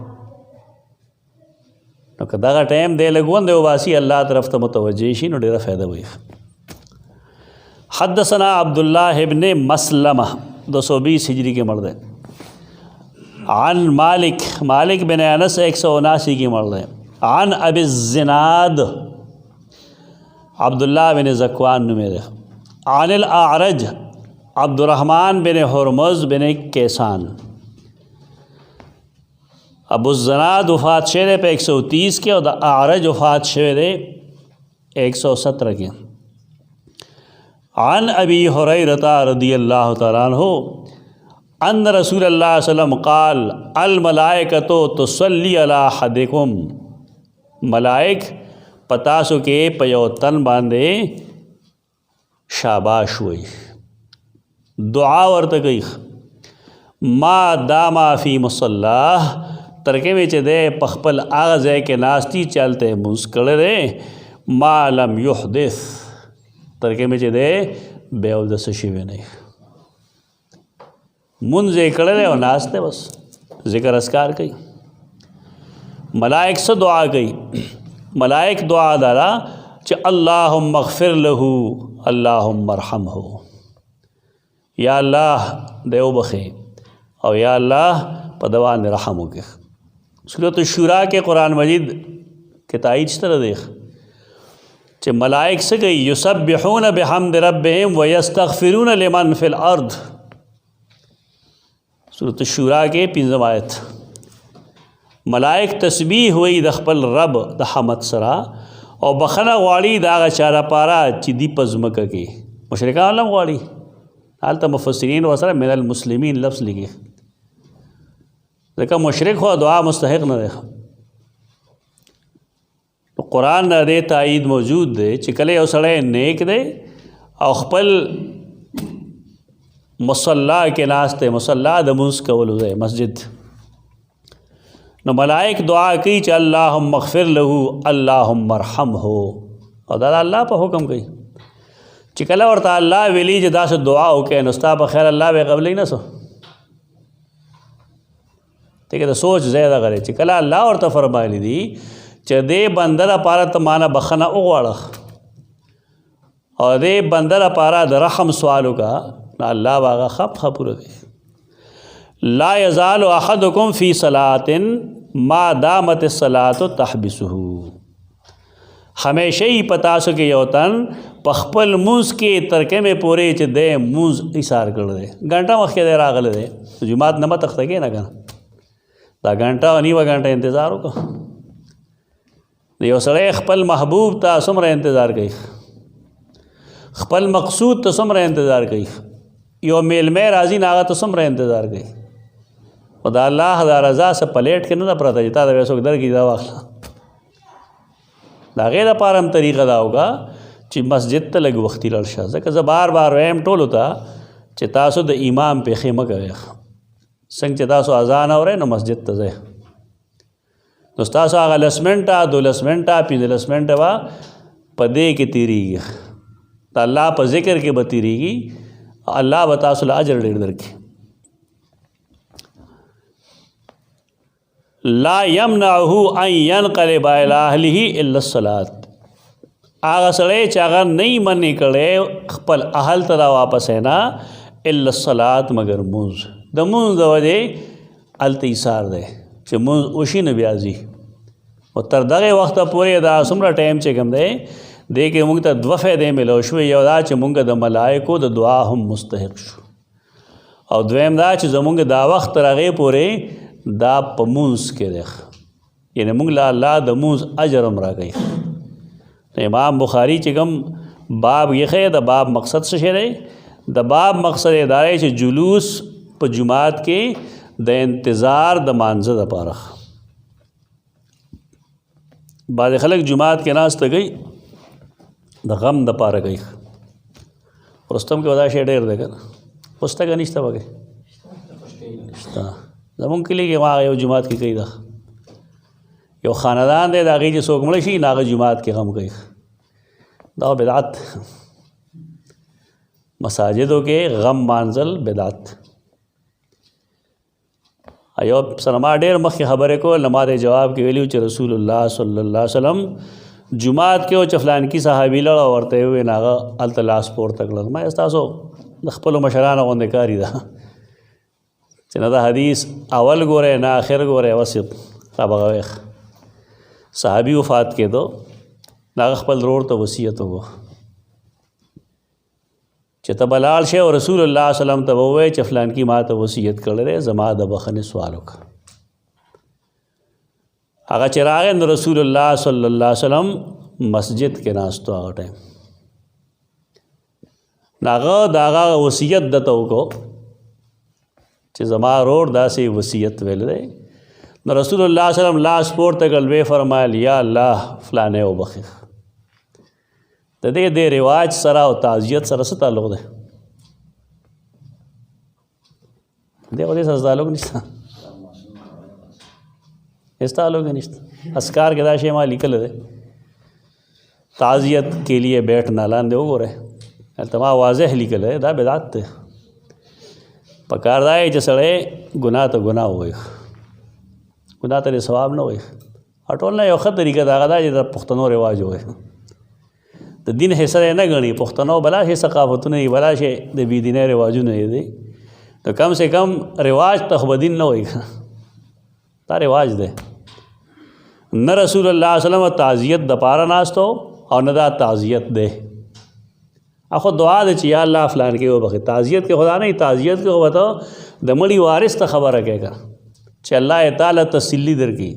نو که دغه ټایم دی لږ غونډې وباسي الله طرف ته متوجه شي نو ډېره فایده وي. हदसना अब्दुल्लाह इब्न मसलमा 220 हिजरी के मर्द है। आन मालिक बिन अनस 179 की मर्द है। आन अबी ज़िनाद अब्दुल्लाह बिन ज़क्वान नुमेर। आनिल आरज अब्दुर्रहमान बिन हुरमुज़ बिन कैसान। अबू ज़नाद वफ़ात शेर पे 130 के और आरज वफ़ात शेर 117 के। आन अबी हुरैरता रदियल्लाहु तआला अन्हु अन्न रसूलल्लाह सल्लल्लाहु अलैहि वसल्लम क़ाल अल मलाइकतु तुसल्ली अला अहदिकुम, मलाइक पतासो के पयोतन बांधे शाबाश हुई दुआ वर्त गई मा दामा फ़ी मुसल्लाह तरके में चदे पखपल आग़ज़ है के नास्ती चलते मुस्कड़े रे मा लम युहदिस तरके में चदे बेउदस शिवे नहीं मुंजे कड़े रहे और नाचते बस ज़िक्र अस्कार कही। मलाइक से दुआ गई। मलाइक दुआ दारा च अल्लाहुम्मा अग़फ़िर लहू अल्लाहुम्मा अरहमहू, या अल्लाह देव बखे और या अल्लाह पदवा रहम हो के। सूरत शुरा के कुरान मजीद के ताईद तरह देख च मलाइक से गई युसब्बिहून बिहम्दि रब्बिहिम व यस्तग़फ़िरून लिमन फ़िल अर्द। सूरत शुरा के 5 आयत। मलाइक तस्बीह हुई दखपल रब द हमद सरा और बखना वाड़ी दागा चारा पारा चिदी पज़मक के मुशरिका आलम वाड़ी हाल तो मुफस्सिरीन वसरा मिनल मुस्लिमीन लफ्ज़ लिखे देखा मुशरिक हो दुआ मुस्तहिक न देखा। तो कुरान न दे ताईद मौजूद दे चिकले और सड़े नेक दे और खपल मुसल्ला के नास्ते मुसल्ला दमुस कवल हुए मस्जिद न मलाइक दुआ की च अल्लाहुम्मा अग़फ़िर लहू अल्लाहुम्मा अरहमहू और दादा अल्लाह पर हुक्म कही चिकला और अल्लाह वेली जदा से दुआ हो के नुस्ता पर खैर अल्लाह बे कबल ही ना सो ठीक है। तो सोच ज़्यादा करे चिकला अल्लाह और तो फरमाई दी च दे बंदर पारा तो माना बखना उगवाड़ा और दे बंदर पारा द रहम सवालों का ना अल्लाह बागा खप खपुर ला यज़ालु अहदुकुम फ़ी सलातिन मा दामत सलातो तहबिसुहु, हमेशा ही पता सो के योतन पखपल मूस के तरके में पूरे च दे मूस इशार कर दे घंटा मखे दे रागल दे जुमात नमा तख्त के ना कहना दा घंटा और नीवा घंटा इंतज़ार होगा यो सड़े खपल महबूब ता सुमर इंतज़ार कही खपल मकसूद तो सुमर इंतज़ार कही यो मेल में राजी नागा तो सुमर इंतज़ार कही खुदा अल्लाह दा रज़ा से पलेट के न पड़ा जिता वैसो दर की दवा दागे दा पारम तरीक़ा दा होगा ची मस्जिद तक वक्ती लड़शा से बार बार वहम टोल होता चितासो द इमाम पे खेमा करे संग चितासो अजान हो रहे न मस्जिद तजे दोस्तासो आगा लसमेंटा 2 लसमेंटा 5 लसमेंटा वा पदे के तीरीगी तो अल्लाह पर ज़िक्र के बतीरीगी अल्लाह बतासुल अजर डेढ़ दर के ला यमनहु अन यनक़लिब इला अहलिही इल्ला सलात, आगा सड़े चागा नहीं मन निकले खपल अहल तरा वापस है ना इल्ला सलात मगर मुँज द मुँज दवजे अलतीसार दे चे मुँज उशी न ब्याजी और तरदगे वक्त पूरे दा सुमरा टाइम चे कम दे के मुंग त द्वफ़े दे मिलो शुए यदा चे मुंग द मलाइको द दुआ हम मुस्तहिक शु और द्वेम दा चे जमुंग दा वक्त रगे पूरे दा पमूस के देख यानी मुंग ला अल्लाह द मूस अजरम रा गई। तो इमाम बुखारी चिकम बाब ये खे द बाब मकसद से शेरे द बाब मकसद दारे चे जुलूस प जुमात के द इंतज़ार द मानज़ द पारख बाद खलक जुमात के नास्त गई द गम द पार गई रुस्तम के वदा शेडेर देकर पुस्तक निश्ता बगे जमुन के लिए वहाँ यो जुमात की कई दा यो ख़ानदान दे दागी जो सोक मलशी नाग जुमात के गम गई दाव बिदात मसाजिदों के गम मानजल बिदात अयो सनमा डेर मख खबर को नमाज जवाब के वेल्यू च रसूलुल्लाह सल्लल्लाहु अलैहि वसल्लम جمعات کې او چې فلان کی صحابي لړ ورته وي ناغه التلاس پور تکړه ما تاسو د خپل مشرانو غونډه کاری ده چې نه دا حدیث اول ګوره نه آخر ګوره وسط را بغويخ صحابي وفات کېدو ناغه خپل رور ته وصیت وکړو چې ته بلال شه او رسول الله صلی الله علیه وسلم ته ووایي چې فلان کی ما ته وصیت کړل زما د بخنه سوال وکړه هغه چې راغی نو رسول الله صلی الله علیه وسلم مسجد کې ناستو هغه ټایم ناغه داغه وصیت دته وکړو چې زما رور داسې وصیت ویل دی نو رسول الله صلی الله علیه وسلم لاس پورته کړل وی فرمایل یا الله فلانه وبخښ د دې رواج سره او تعزیت سره څه تعلق دی دغه سره تعلق نشته تعلق نشته اسکار کې دا شی ما لیکل دی تعزیت کے لیے بیٹھنا لاندې وګوره التما واضح لیکل دی دا بدعت دی پکار دا چې سړی ګناه ته ګناه وایي ګناه ته ثواب نه وایي اټول نه یو ښه طریقه دا غدا چې د پښتنو رواج وایي د دین حصہ نه غني پښتنو بلا شي ثقافتونه بلا شي د بی دینه رواجونه دي تو کم سے کم رواج تخبدین نه وایي دا رواج دی نه رسول الله صلی الله علیه وسلم تعزیت د پاره ناستو او نه دا تعزیت دی اخو دعا د چې یا الله فلان کې وبخ تعزیت کې خدا نه تعزیت کې وته د مړي وارث ته خبره کېګا چې الله تعالی تسلی درکې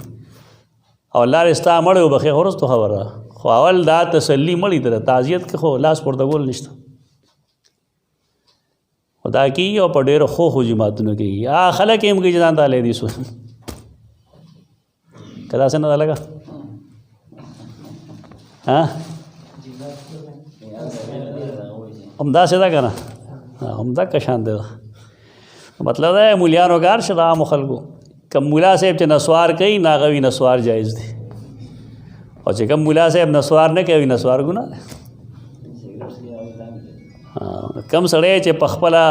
او الله رستا مړ وبخ ورستو خبره خو اول دا تسلی مړي ته تعزیت کې خو لاس پورته ګول نشته خدا کی او په ډېر خو جماعتونو کې یا خلک هم کې ځان ته لیدي سو کدا څنګه لگا ها همدا څه کنه همدا کا شان دی مطلب دا مولیانو کار شدا عام خلکو کم مولا صاحب چې نسوار کوي ناغوي نسوار جایز دی او چې کم مولا صاحب نسوار نه کوي نسوار ګناه کم سړی چې پخپلا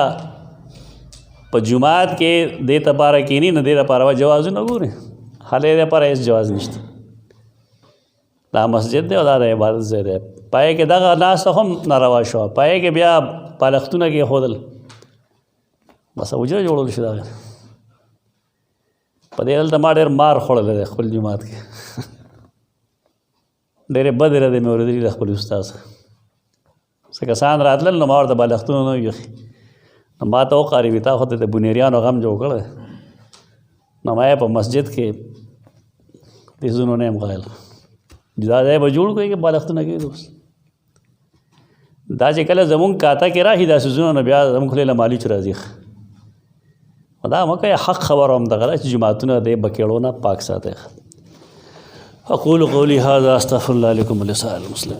په جمعات کې دې تباره کینی نه دې لپاره جواز نه ګوري حاله دې لپاره هیڅ جواز نشته دا مسجد دی او دا عبادت ځای دی پای کې دغه ناس هم ناروا شو پای کې بیا پالختونه کې خودل بس وجره جوړول شي دا په دې دلته ما ډېر مار خوړل دی خپل جمعات کې ډېرې بدې ردې مې اورېدلي خپل استاد څه کسان راتلل نو ما ورته بالښتونه نه ویښي نو ما ته وقاري وي تا خو ته د بنیریانو غم جوړ کړی نو ما یې په مسجد کې دې زونو نه یم غایل جدا ځای به جوړ کړئ کې بالښتونه کې دوست دا چې کله زمونږ کاته کې راشي داسې زونو نه بیا زمونږ خولې له مالي چې راځي دا مکه حق خبر هم دغه چې جماعتونه دې بکیړو نه پاک ساتي اقول قولي هذا استغفر الله لكم ولسائر المسلمين